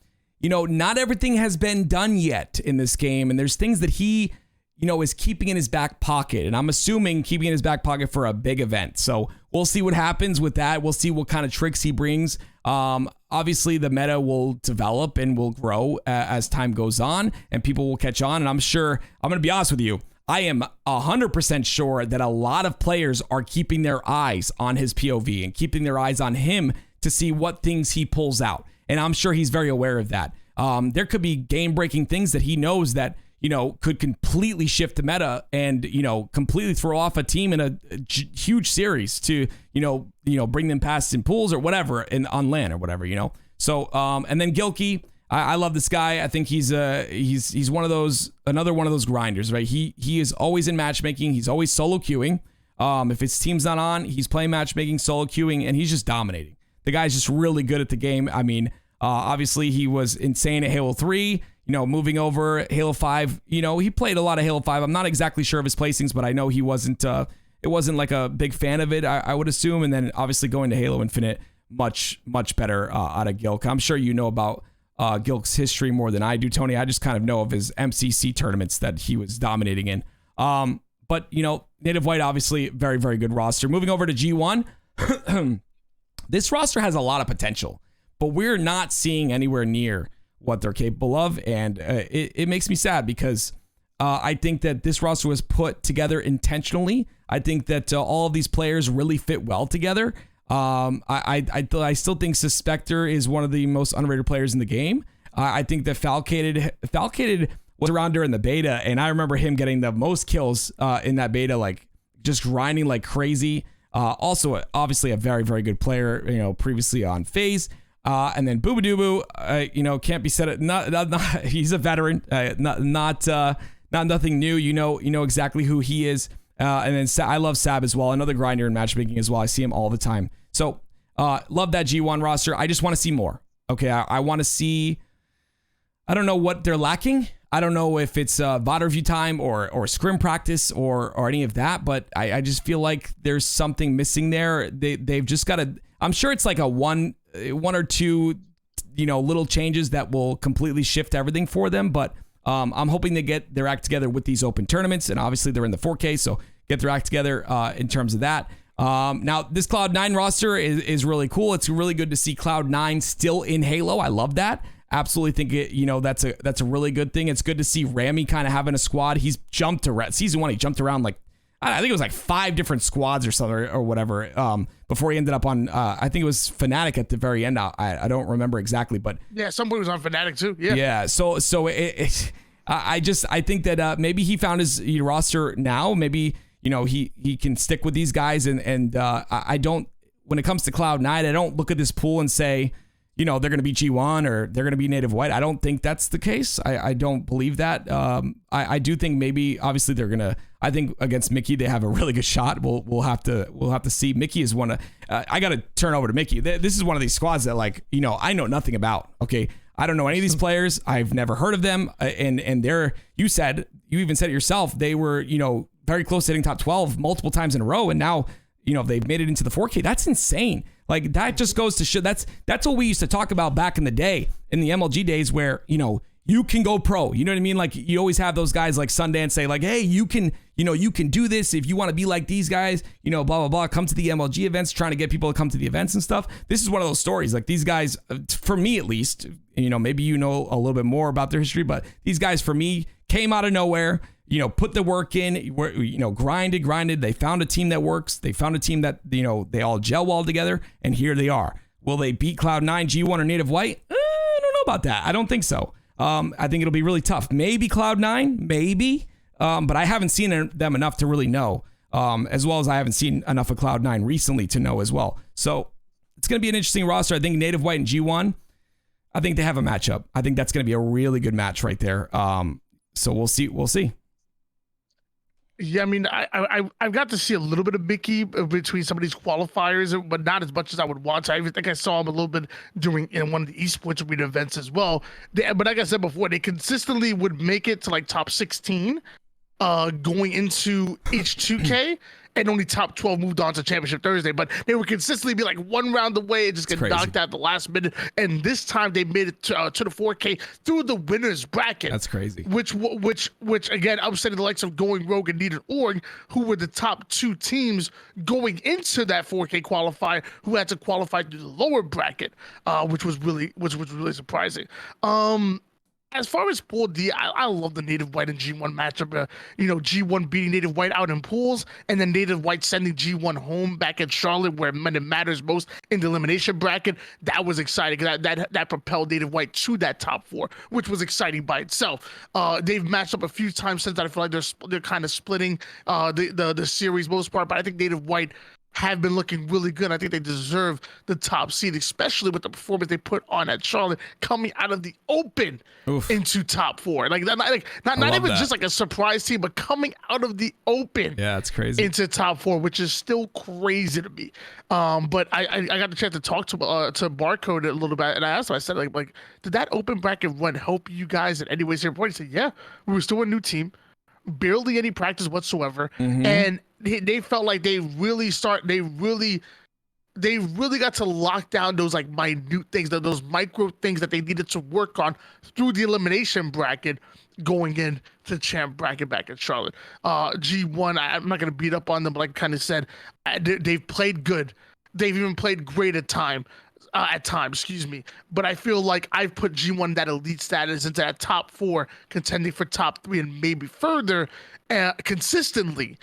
not everything has been done yet in this game. And there's things that he, is keeping in his back pocket. And I'm assuming keeping in his back pocket for a big event. So we'll see what happens with that. We'll see what kind of tricks he brings. Obviously, the meta will develop and will grow as time goes on, and people will catch on. And I'm sure, I'm going to be honest with you, I am 100% sure that a lot of players are keeping their eyes on his POV and keeping their eyes on him to see what things he pulls out. And I'm sure he's very aware of that. There could be game-breaking things that he knows that, could completely shift the meta and, completely throw off a team in a huge series to, bring them past in pools or whatever on LAN or whatever, So, and then Gilkey, I love this guy. I think he's one of those, another one of those grinders, right? He is always in matchmaking. He's always solo queuing. If his team's not on, he's playing matchmaking, solo queuing, and he's just dominating. The guy's just really good at the game. I mean, obviously he was insane at Halo 3, moving over Halo 5, he played a lot of Halo 5. I'm not exactly sure of his placings, but I know he wasn't, it wasn't like a big fan of it, I would assume. And then obviously going to Halo Infinite, much better out of Gilk. I'm sure you know about Gilk's history more than I do, Tony. I just kind of know of his MCC tournaments that he was dominating in. But, Native White, obviously, very, very good roster. Moving over to G1, this roster has a lot of potential, but we're not seeing anywhere near what they're capable of. And it makes me sad because I think that this roster was put together intentionally. I think that all of these players really fit well together. I still think Suspector is one of the most underrated players in the game. I think that Falcated was around during the beta, and I remember him getting the most kills in that beta, like just grinding like crazy. Also, obviously a very, very good player, previously on FaZe. And then Boobadooboo, can't be said. He's a veteran. Not nothing new. You know exactly who he is. And then I love Sab as well, another grinder in matchmaking as well. I see him all the time. So love that G1 roster. I just want to see more. Okay, I want to see. I don't know what they're lacking. I don't know if it's VOD review time or scrim practice or any of that, but I just feel like there's something missing there. They've just got to. I'm sure it's like a one or two, little changes that will completely shift everything for them. But I'm hoping they get their act together with these open tournaments, and obviously they're in the 4K, so get their act together in terms of that. Now, this Cloud9 roster is really cool. It's really good to see Cloud9 still in Halo. I love that. Absolutely think that's a really good thing. It's good to see Rami kind of having a squad. He's jumped around. Season 1, he jumped around like, I think it was like 5 different squads or something or whatever. Before he ended up on, I think it was Fnatic at the very end. I don't remember exactly, but yeah, somebody was on Fnatic too. Yeah. Yeah. So I think that maybe he found his roster now. Maybe he can stick with these guys, and I don't. When it comes to Cloud9, I don't look at this pool and say, they're going to be G1 or they're going to be Native White. I don't think that's the case. I don't believe that. I do think maybe obviously they're going to. I think against Mickey they have a really good shot. We'll have to see. Mickey is one of. I got to turn over to Mickey. This is one of these squads that I know nothing about. Okay, I don't know any of these players. I've never heard of them. And they're. You even said it yourself. They were very close to hitting top 12 multiple times in a row, and now they've made it into the 4K. That's insane. Like that just goes to show. That's what we used to talk about back in the day, in the MLG days, where you can go pro. You know what I mean? Like you always have those guys like Sundance say like, hey, you can do this if you want to be like these guys, blah, blah, blah, come to the MLG events, trying to get people to come to the events and stuff. This is one of those stories. Like these guys, for me at least, maybe a little bit more about their history, but these guys for me came out of nowhere, put the work in, grinded. They found a team that works. They found a team that, they all gel well together, and here they are. Will they beat Cloud9, G1, or Native White? I don't know about that. I don't think so. I think it'll be really tough. Maybe Cloud9, maybe, but I haven't seen them enough to really know, as well as I haven't seen enough of Cloud9 recently to know as well. So it's going to be an interesting roster. I think Native White and G1, I think they have a matchup. I think that's going to be a really good match right there. So we'll see. We'll see. Yeah, I mean, I've got to see a little bit of Mickey between some of these qualifiers, but not as much as I would want to. I even think I saw him a little bit in one of the esports arena events as well. But like I said before, they consistently would make it to like top 16 going into H2K, and only top 12 moved on to Championship Thursday. But they would consistently be like one round away and just get knocked out at the last minute. And this time they made it to the 4K through the winners bracket. That's crazy. Which again, upsetting the likes of Going Rogue and Needed Org, who were the top 2 teams going into that 4K qualifier, who had to qualify through the lower bracket, which was really surprising. As far as Pool D, I love the Native White and G1 matchup. G1 beating Native White out in pools, and then Native White sending G1 home back at Charlotte, where it matters most in the elimination bracket. That was exciting. That propelled Native White to that top 4, which was exciting by itself. They've matched up a few times since. I feel like they're kind of splitting the series most part, but I think Native White have been looking really good. I think they deserve the top seed, especially with the performance they put on at Charlotte, coming out of the open into top 4. Not even that. Just like a surprise team, but coming out of the open, it's crazy, into top 4, which is still crazy to me. But I got the chance to talk to Barcode a little bit, and I asked him. I said, like, did that open bracket run help you guys in any way, shape, or form? He said, yeah, we were still a new team, barely any practice whatsoever, and they felt like they really got to lock down those like minute things, those micro things that they needed to work on through the elimination bracket going in to champ bracket back at Charlotte. G1, I'm not going to beat up on them, but like I kind of said, they've played good. They've even played great at times, but I feel like I've put G1 that elite status into that top 4, contending for top 3 and maybe further consistently.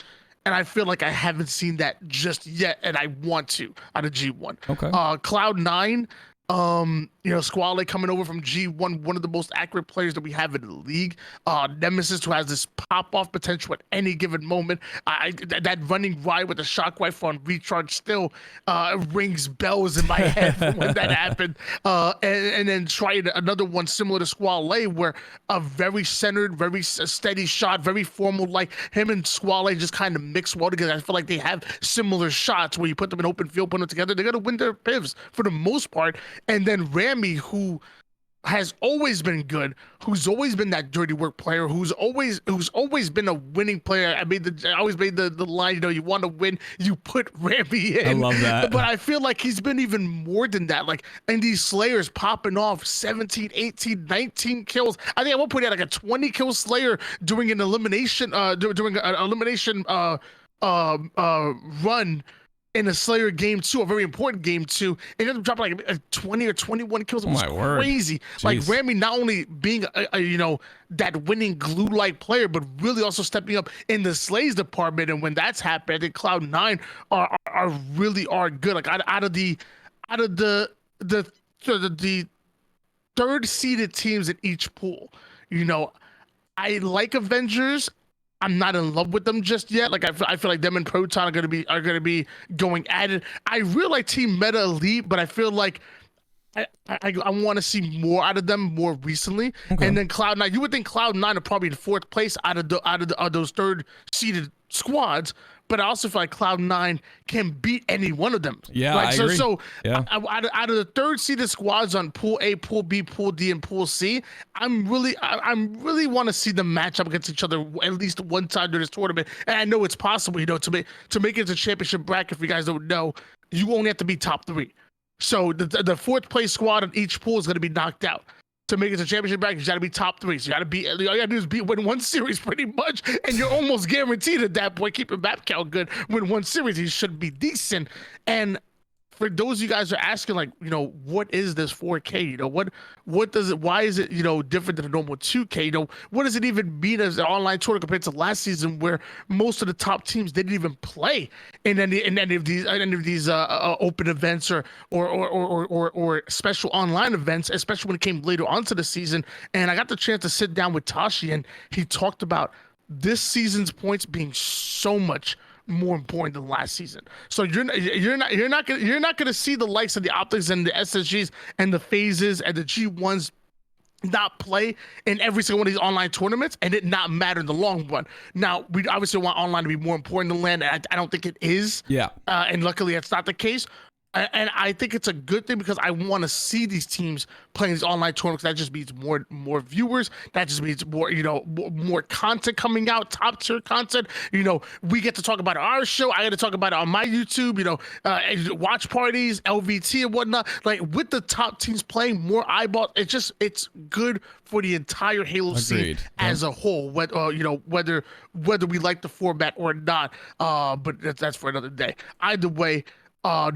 And I feel like I haven't seen that just yet, and I want to out of G1. Okay. Cloud9, Squale coming over from G1, one of the most accurate players that we have in the league. Nemesis, who has this pop-off potential at any given moment. That running ride with the shock rifle on recharge still rings bells in my head from when that happened. And then trying another one similar to Squale, where a very centered, very steady shot, very formal, like him and Squale just kind of mix well together. I feel like they have similar shots where you put them in open field, put them together, they're going to win their pivs for the most part. And then Rami, who has always been good, who's always been that dirty work player, who's always been a winning player. I always made the line, you know, you want to win, you put Rami in. I love that. But I feel like he's been even more than that. Like, and these Slayers popping off 17, 18, 19 kills. I think at one point he had like a 20 kill Slayer during an elimination run in a Slayer game 2, a very important game 2, and he ended up dropping like 20 or 21 kills. It was crazy. Like Rami not only being you know, that winning glue-like player, but really also stepping up in the Slays department. And when that's happened, I think Cloud9 are really good. Like out of the third seeded teams in each pool, you know, I like Avengers. I'm not in love with them just yet. Like I feel like them and Proton are gonna be going at it. I really like Team Meta Elite, but I feel like I want to see more out of them more recently. Okay. And then Cloud9, you would think Cloud9 are probably in fourth place out of those third seeded squads, but I also feel like Cloud9 can beat any one of them. Yeah, right? I agree. So yeah. Out of the third seeded squads on Pool A, Pool B, Pool D, and Pool C, I'm really want to see them match up against each other at least one time during this tournament. And I know it's possible, you know, to make it to championship bracket. If you guys don't know, you only have to be top 3. So the fourth place squad in each pool is going to be knocked out. To make it to championship bracket, you got to be top 3. So you got to be, all you got to do is win one series pretty much, and you're almost guaranteed at that point, keep your map count good, win one series, you should be decent. And for those of you guys who are asking, like, you know, what is this 4K? You know, what does it, why is it, you know, different than a normal 2K? You know, what does it even mean as an online tournament compared to last season where most of the top teams didn't even play in any of these open events or special online events, especially when it came later onto the season. And I got the chance to sit down with Tashi, and he talked about this season's points being so much more important than last season. So you're not gonna see the likes of the Optics and the SSGs and the Phases and the G1s not play in every single one of these online tournaments and it not matter in the long run. Now, we obviously want online to be more important than LAN, and I don't think it is. Yeah. And luckily that's not the case. And I think it's a good thing because I want to see these teams playing these online tournaments. That just means more viewers. That just means more, you know, more content coming out, top tier content. You know, we get to talk about our show. I get to talk about it on my YouTube. You know, watch parties, LVT and whatnot. Like with the top teams playing, more eyeballs. It's good for the entire Halo scene as a whole. You know, whether we like the format or not. But that's for another day. Either way.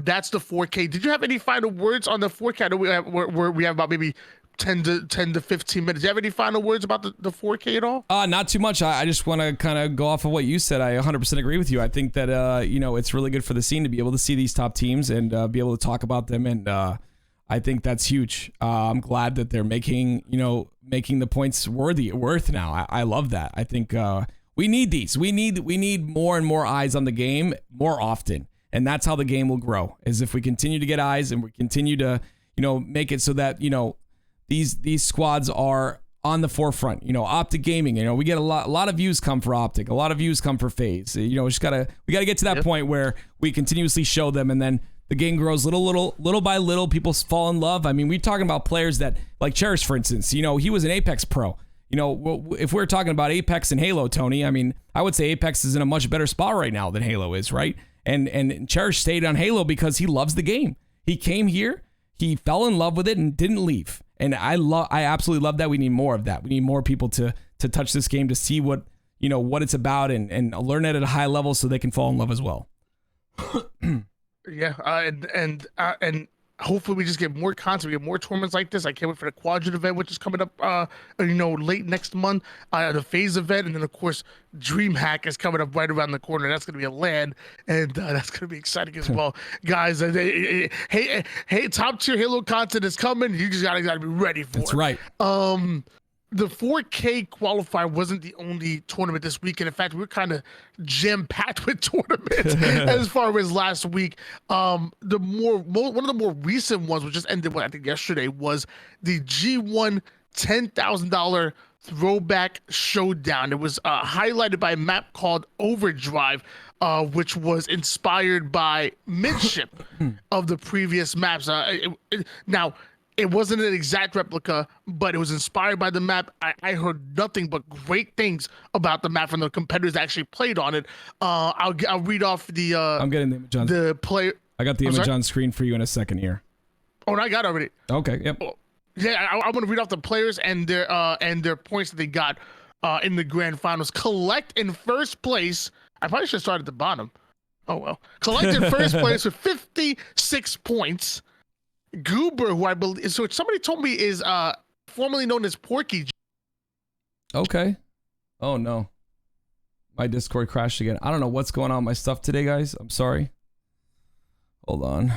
That's the 4K. Did you have any final words on the 4K? I know we have about maybe 10 to 15 minutes. Do you have any final words about the 4K at all? Not too much. I just want to kind of go off of what you said. I 100% agree with you. I think that, you know, it's really good for the scene to be able to see these top teams and be able to talk about them. And I think that's huge. I'm glad that they're making the points worth now. I love that. I think we need these. We need more and more eyes on the game more often. And that's how the game will grow, is if we continue to get eyes and we continue to, you know, make it so that, you know, these squads are on the forefront. You know, Optic Gaming, you know, we get a lot of views come for Optic, a lot of views come for FaZe. You know, we gotta get to that point where we continuously show them, and then the game grows little by little. People fall in love. I mean, we're talking about players that, like Cherish, for instance. You know, he was an Apex pro. You know, if we're talking about Apex and Halo, Tony, I mean, I would say Apex is in a much better spot right now than Halo is, right? And Cherish stayed on Halo because he loves the game. He came here, he fell in love with it, and didn't leave. And I absolutely love that. We need more of that. We need more people to touch this game, to see what it's about, and learn it at a high level so they can fall in love as well. Yeah, and hopefully we just get more content, we get more tournaments like this. I can't wait for the Quadrant event, which is coming up, late next month. The FaZe event, and then of course DreamHack is coming up right around the corner. That's going to be a LAN, and that's going to be exciting as well, guys. Hey, top tier Halo content is coming. You just gotta be ready for it. That's right. The 4K qualifier wasn't the only tournament this weekend. In fact, we're kind of jam-packed with tournaments as far as last week. One of the more recent ones, which just ended, I think yesterday, was the G1 $10,000 Throwback Showdown. It was highlighted by a map called Overdrive, which was inspired by Midship of the previous maps. Now, It wasn't an exact replica, but it was inspired by the map. I heard nothing but great things about the map from the competitors that actually played on it. I'll read off the. I'm getting the image on the player. I got the image on screen for you in a second here. Oh, and I got it already. Okay. Yep. Yeah, I want to read off the players and their points that they got in the grand finals. Collect in first place. I probably should have started at the bottom. Oh well. Collect in first place with 56 points. Goober, who I believe, so somebody told me is formerly known as Porky. Okay. Oh no. My Discord crashed again. I don't know what's going on with my stuff today, guys. I'm sorry. Hold on.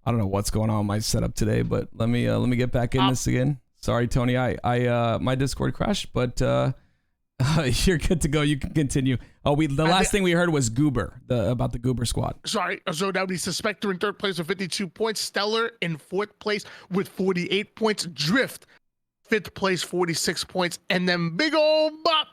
I don't know what's going on with my setup today, but let me get back in this again. Sorry, Tony. I my Discord crashed, but you're good to go. You can continue. Oh, the last thing we heard was Goober, about the Goober squad. Sorry. So that would be Suspector in third place with 52 points. Stellar in fourth place with 48 points. Drift, fifth place, 46 points. And then Big Ol' Bop,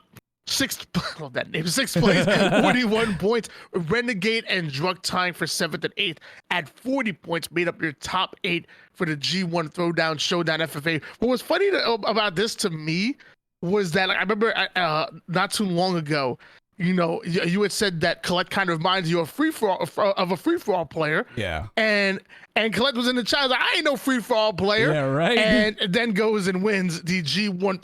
sixth place, 41 points. Renegade and Drug Time for seventh and eighth at 40 points made up your top 8 for the G1 Throwdown Showdown FFA. What was funny about this to me was that, like, I remember not too long ago, you know, you had said that Colette kind of reminds you of a free-for-all player. Yeah. And Colette was in the chat, like, I ain't no free-for-all player. Yeah, right. And then goes and wins the G1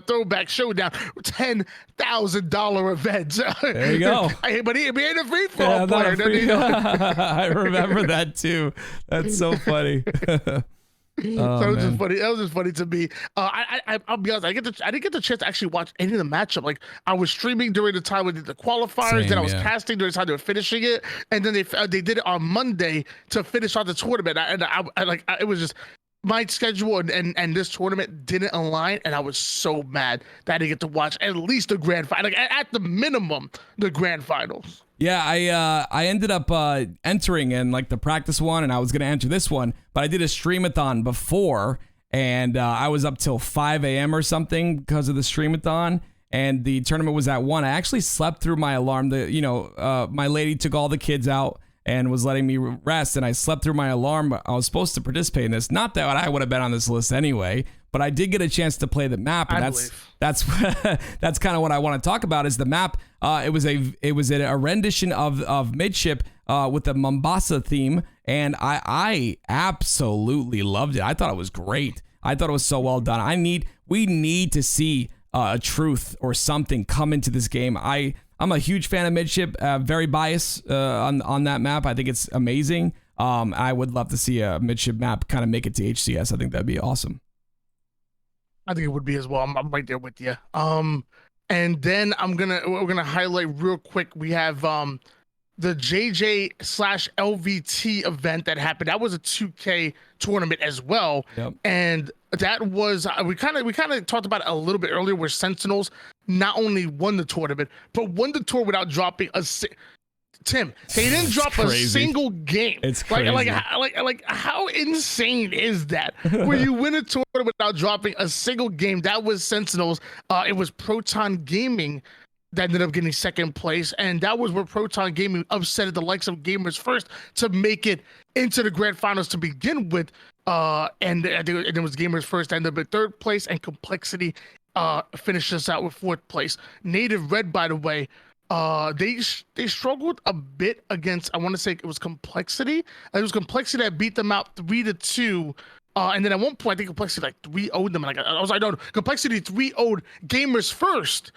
Throwback Showdown, $10,000 event. There you go. But he ain't a free-for-all player. I remember that too. That's so funny. Oh, that was just funny. That was just funny to me. I'll be honest. I didn't get the chance to actually watch any of the matchup. Like, I was streaming during the time we did the qualifiers. Then I was casting during the time they were finishing it, and then they did it on Monday to finish off the tournament. It was just my schedule and this tournament didn't align, and I was so mad that I didn't get to watch at least the grand final. Like, at the minimum, the grand finals. Yeah, I ended up entering in like the practice one, and I was gonna enter this one, but I did a streamathon before, and I was up till 5 a.m. or something because of the streamathon, and the tournament was at 1. I actually slept through my alarm. My lady took all the kids out and was letting me rest, and I slept through my alarm. I was supposed to participate in this. Not that I would have been on this list anyway, but I did get a chance to play the map, and that's kind of what I want to talk about is the map. It was a rendition of Midship with the Mombasa theme, and I absolutely loved it. I thought it was great. I thought it was so well done. We need to see a truth or something come into this game. I'm a huge fan of Midship, very biased on that map. I think it's amazing. I would love to see a Midship map kind of make it to HCS. I think that'd be awesome. I think it would be as well. I'm right there with you. And then we're gonna highlight real quick. We have the JJ/LVT event that happened. That was a 2K tournament as well. Yep. And that was we kind of talked about it a little bit earlier, where Sentinels not only won the tournament but won the tour without dropping a. Tim, they didn't drop a single game. It's crazy. Like how insane is that? Where you win a tournament without dropping a single game. That was Sentinels. It was Proton Gaming that ended up getting second place, and that was where Proton Gaming upset the likes of Gamers First to make it into the grand finals to begin with. And it was Gamers First ended up in third place, and Complexity finished us out with fourth place. Native Red, by the way. They struggled a bit against, I want to say it was Complexity. It was Complexity that beat them out 3-2. And then at one point, I think Complexity like 3-0'd them. I was like, no, Complexity 3-0'd Gamers First.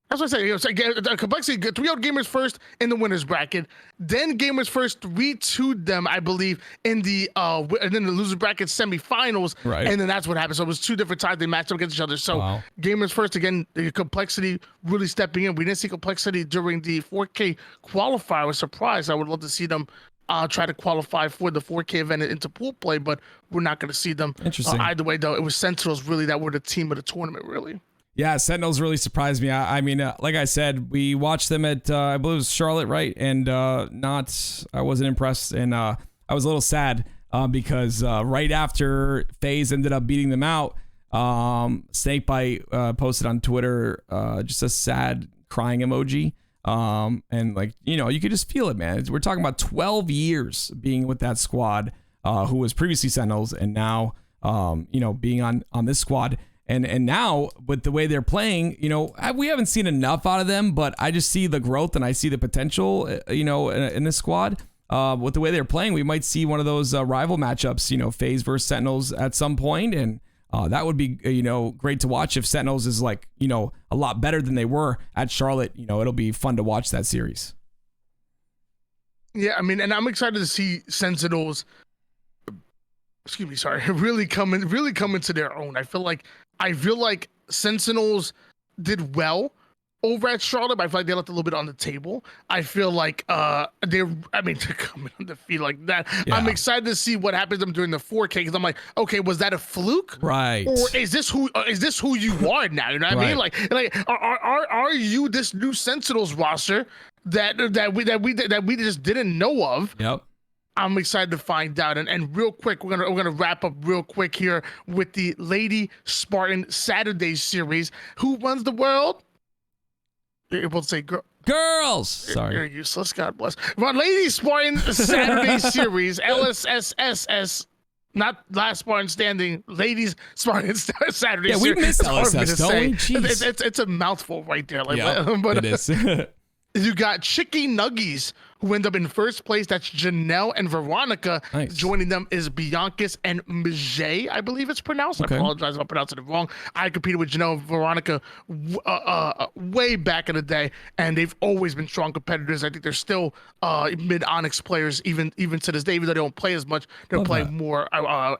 That's what I say. Complexity 3-0'd Gamers First in the winners bracket. Then Gamers First 3-2'd them, I believe, in the and then the loser bracket semifinals. Right. And then that's what happened. So it was 2 different times they matched up against each other. So Gamers First, again, the Complexity really stepping in. We didn't see Complexity during the 4K qualifier. I was surprised. I would love to see them try to qualify for the 4K event into pool play, but we're not going to see them. Interesting. Either way, though, it was Sentinels really that were the team of the tournament, really. Yeah, Sentinels really surprised me. I mean, like I said, we watched them at, I believe it was Charlotte, right? And I wasn't impressed. And I was a little sad because right after FaZe ended up beating them out, Snakebite posted on Twitter just a sad crying emoji. And like, you could just feel it, man. We're talking about 12 years being with that squad, who was previously Sentinels and now, being on this squad. And now with the way they're playing, we haven't seen enough out of them, but I just see the growth and I see the potential, in this squad. With the way they're playing, we might see one of those rival matchups, FaZe versus Sentinels at some point, and that would be great to watch if Sentinels is like a lot better than they were at Charlotte. It'll be fun to watch that series. Yeah, I mean, and I'm excited to see Sentinels. Excuse me, sorry, really come into their own. I feel like Sentinels did well over at Charlotte, but I feel like they left a little bit on the table. I feel like to come in on the feet like that. Yeah. I'm excited to see what happens to them during the 4K, because I'm like, okay, was that a fluke? Right. Or is this who you are now? You know what I mean? Like are you this new Sentinels roster that we just didn't know of? Yep. I'm excited to find out. And real quick, we're gonna wrap up real quick here with the Lady Spartan Saturday series. Who runs the world? You're able to say girls. Sorry, you're useless. God bless. Run Lady Spartan Saturday series, LSSSS. Not Last Spartan Standing, Ladies Spartan Saturday. Yeah, we miss LSS, don't we? Jeez. It's a mouthful right there. Like, yeah, but it is. You got Chicky Nuggies, who end up in first place. That's Janelle and Veronica. Nice. Joining them is Bianca's and Mijay, I believe it's pronounced. Okay. I apologize if I'm pronouncing it wrong. I competed with Janelle and Veronica way back in the day, and they've always been strong competitors. I think they're still mid-Onyx players, even to this day, even though they don't play as much. They're playing more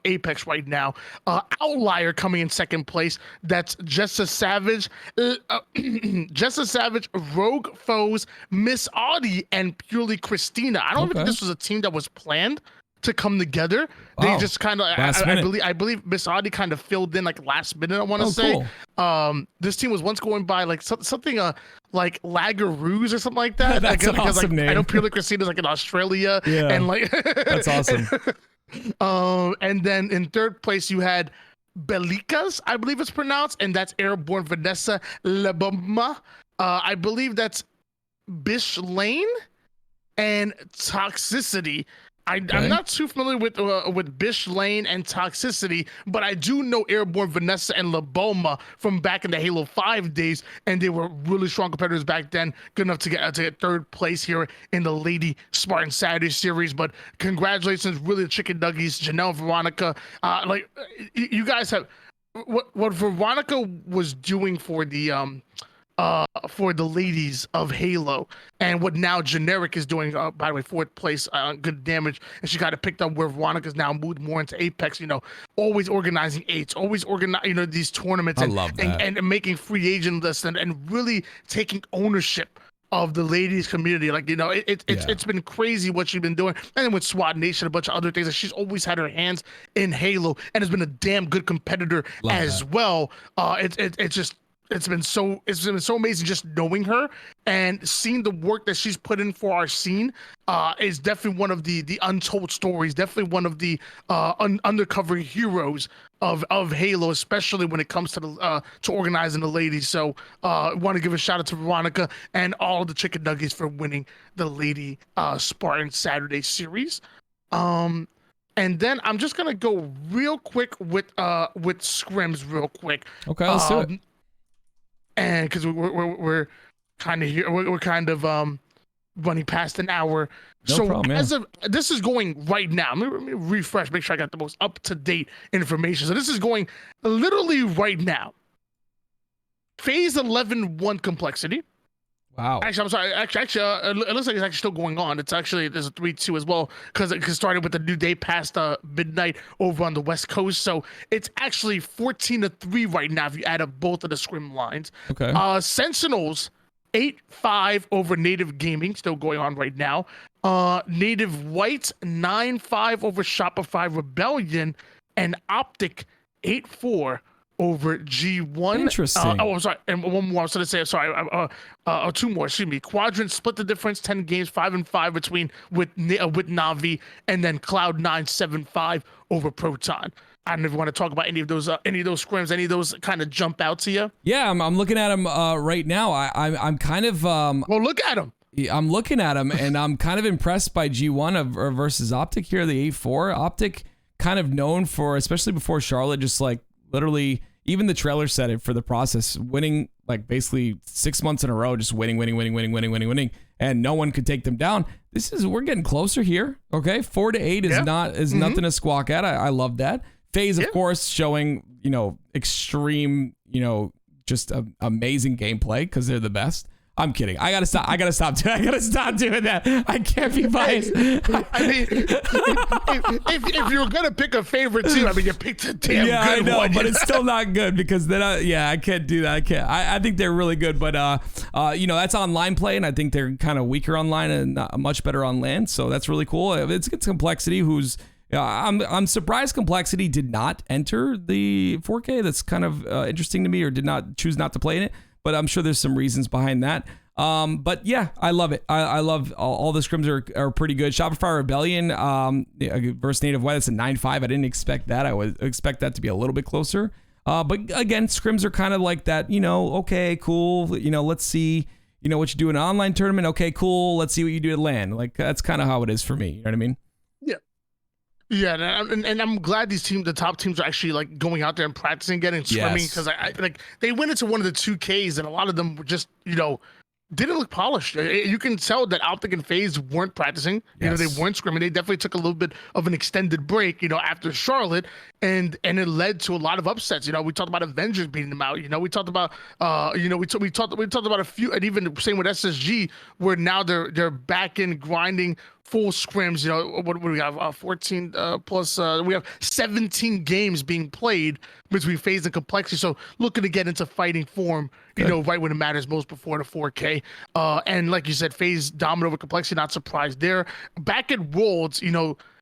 Apex right now. Outlier coming in second place. That's Jessa Savage. Jessa Savage, Rogue Foes, Miss Audie, and Purely Christina. I don't think this was a team that was planned to come together. They just kind of, I believe Miss Audie kind of filled in like last minute, I want to say. Cool. This team was once going by like something like Lagaroos or something like that. That's an awesome name. I know Purely Christina's like in Australia. Yeah. And like that's awesome. And then in third place you had Belikas, I believe it's pronounced, and that's Airborne Vanessa Leboma. I believe that's Bish Lane and Toxicity. I'm not too familiar with Bish Lane and Toxicity, but I do know Airborne Vanessa and Leboma from back in the Halo 5 days, and they were really strong competitors back then, good enough to get third place here in the Lady Spartan Saturday series. But congratulations, really, the Chicken Nuggies, Janelle, Veronica. You guys have what Veronica was doing for the ladies of Halo, and what now Generic is doing, by the way, fourth place, good damage, and she got it picked up where Veronica's now moved more into Apex, always organizing eights, always organize, these tournaments, and making free agent lists, and really taking ownership of the ladies community. Like, it's been crazy what she's been doing. And then with SWAT Nation, a bunch of other things, that she's always had her hands in Halo and has been a damn good competitor well. It's been so amazing just knowing her and seeing the work that she's put in for our scene. Is definitely one of the untold stories, definitely one of the undercover heroes of Halo, especially when it comes to organizing the ladies. So I want to give a shout out to Veronica and all the Chicken Nuggies for winning the Lady Spartan Saturday series. And then I'm just gonna go real quick with Scrims real quick. Okay, let's do it. And because we're kind of here, we're kind of running past an hour. No problem, this is going right now. Let me refresh, make sure I got the most up-to-date information. So this is going literally right now. Phase 11-1 complexity. Wow. Actually, I'm sorry. It looks like it's actually still going on. There's a 3-2 as well, because it started with the new day past midnight over on the West Coast. So it's actually 14-3 right now if you add up both of the scrim lines. Okay. Sentinels 8-5 over Native Gaming, still going on right now. Native White 9-5 over Shopify Rebellion, and Optic 8-4 over G1. Interesting. I'm sorry. And one more. I was going to say, sorry. Two more. Excuse me. Quadrant split the difference. 10 games, 5-5 with Navi, and then Cloud9 7-5 over Proton. I don't know if you want to talk about any of those scrims, any of those kind of jump out to you. Yeah, I'm looking at them right now. I'm kind of Well, look at them. I'm looking at them and I'm kind of impressed by G1 versus Optic here, the 8-4. Optic kind of known for, especially before Charlotte, just like literally, even the trailer said it for the process, winning like basically 6 months in a row, just winning, and no one could take them down. We're getting closer here. Okay, 4-8 is nothing to squawk at. I love that. FaZe, of course, showing extreme, just amazing gameplay because they're the best. I'm kidding. I gotta stop doing that. I can't be biased. I mean, if you were gonna pick a favorite team, I mean, you picked a damn good I know, one. But it's still not good because then I can't do that. I can't. I think they're really good, but that's online play, and I think they're kind of weaker online and not much better on land. So that's really cool. It's Complexity, who's I'm surprised Complexity did not enter the 4K. That's kind of interesting to me, or did not choose not to play in it. But I'm sure there's some reasons behind that. But yeah, I love it. I love all the scrims are pretty good. Shopify Rebellion versus Native White, that's a 9-5. I didn't expect that. I would expect that to be a little bit closer. But again, scrims are kind of like that, okay, cool. Let's see, what you do in an online tournament. Okay, cool. Let's see what you do at LAN. Like, that's kind of how it is for me. You know what I mean? Yeah, and I'm glad the top teams are actually like going out there and practicing, getting scrimming, because I like they went into one of the 2Ks and a lot of them were just didn't look polished. You can tell that Optic and FaZe weren't practicing. They weren't scrimming. They definitely took a little bit of an extended break, after Charlotte, and it led to a lot of upsets. We talked about Avengers beating them out. We talked about we talked about a few, and even same with SSG, where now they're back in grinding full scrims. What do we have? 14 plus. We have 17 games being played between FaZe and Complexity. So looking to get into fighting form, right when it matters most, before the 4K. And like you said, FaZe dominant over Complexity. Not surprised there. Back at Worlds,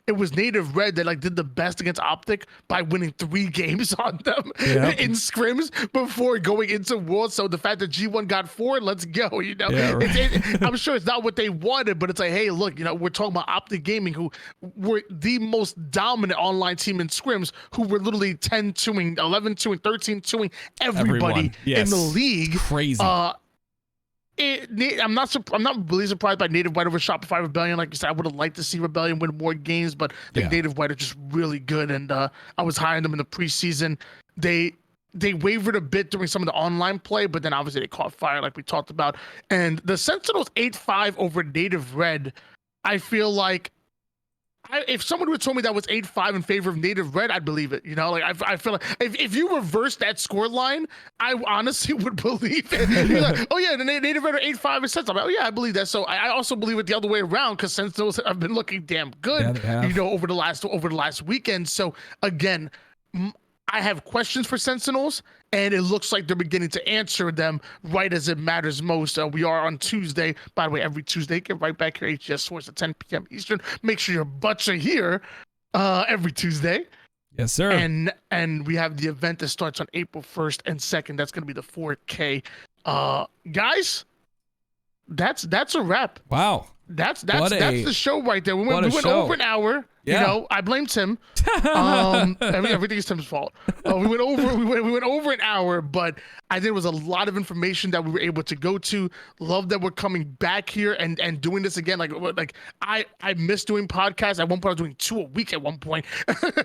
it was Native Red that did the best against Optic by winning 3 games on them in scrims before going into Worlds. So the fact that G1 got 4, let's go. I'm sure it's not what they wanted, but it's like, hey, look, we're talking about Optic Gaming, who were the most dominant online team in scrims, who were literally 10-2ing, 11-2ing, 13-2ing everybody in the league. Crazy. I'm not really surprised by Native White over Shopify Rebellion. Like you said, I would have liked to see Rebellion win more games, but I think Native White are just really good, and I was high on them in the preseason. They wavered a bit during some of the online play, but then obviously they caught fire, like we talked about. And the Sentinels 8-5 over Native Red, I feel like if someone would have told me that was 8-5 in favor of Native Red, I'd believe it. I feel like if you reverse that score line, I honestly would believe it. You're like, oh yeah, the Native Red are 8-5 in Sentinels. I'm like, oh yeah, I believe that. So I also believe it the other way around, because Sentinels have been looking damn good, over the last weekend. So again, I have questions for Sentinels, and it looks like they're beginning to answer them right as it matters most. We are on Tuesday. By the way, every Tuesday, get right back here, HGS Source at 10 p.m. Eastern. Make sure your butts are here every Tuesday. Yes, sir. And we have the event that starts on April 1st and 2nd. That's going to be the 4K. Guys, that's a wrap. Wow. That's the show right there. We went over an hour. Yeah. I blame Tim. Everything is Tim's fault. We went over an hour, but I think it was a lot of information that we were able to go to. Love that we're coming back here and doing this again. Like I miss doing podcasts. At one point, I was doing 2 a week at one point.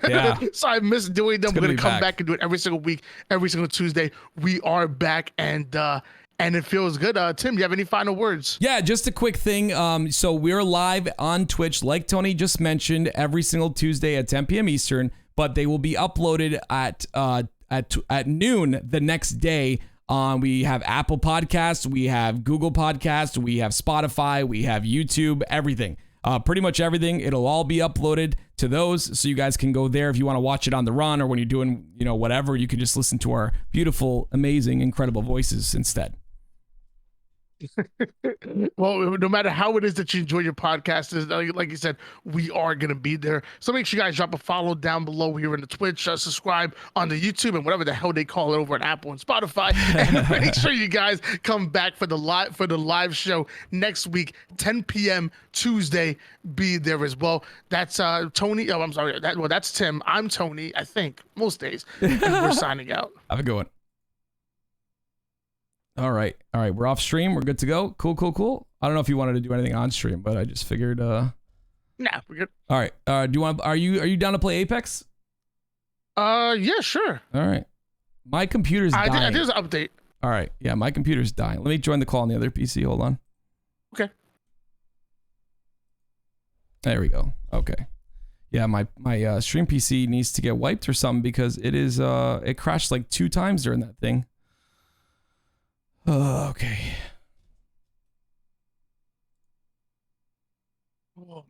Yeah. So I miss doing them. We're gonna come back and do it every single week, every single Tuesday. We are back, and it feels good. Tim, do you have any final words? Yeah, just a quick thing. So we're live on Twitch, like Tony just mentioned, every single Tuesday at 10 p.m. Eastern, but they will be uploaded at noon the next day. We have Apple Podcasts, we have Google Podcasts, we have Spotify, we have YouTube, everything. Pretty much everything. It'll all be uploaded to those, so you guys can go there if you want to watch it on the run, or when you're doing, whatever. You can just listen to our beautiful, amazing, incredible voices instead. Well, no matter how it is that you enjoy your podcast, like you said, we are going to be there. So make sure you guys drop a follow down below here in the Twitch, subscribe on the YouTube and whatever the hell they call it over at Apple and Spotify. And make sure you guys come back for the live show next week, 10 p.m. Tuesday. Be there as well. That's Tony. Oh, I'm sorry. That's Tim. I'm Tony, I think, most days. And we're signing out. Have a good one. All right. We're off stream. We're good to go. Cool. I don't know if you wanted to do anything on stream, but I just figured. Nah, we're good. All right. Do you want? Are you down to play Apex? Yeah, sure. All right. My computer's dying. There's an update. All right. Yeah, my computer's dying. Let me join the call on the other PC. Hold on. Okay. There we go. Okay. Yeah, my stream PC needs to get wiped or something because it crashed like 2 times during that thing. Okay. Oh,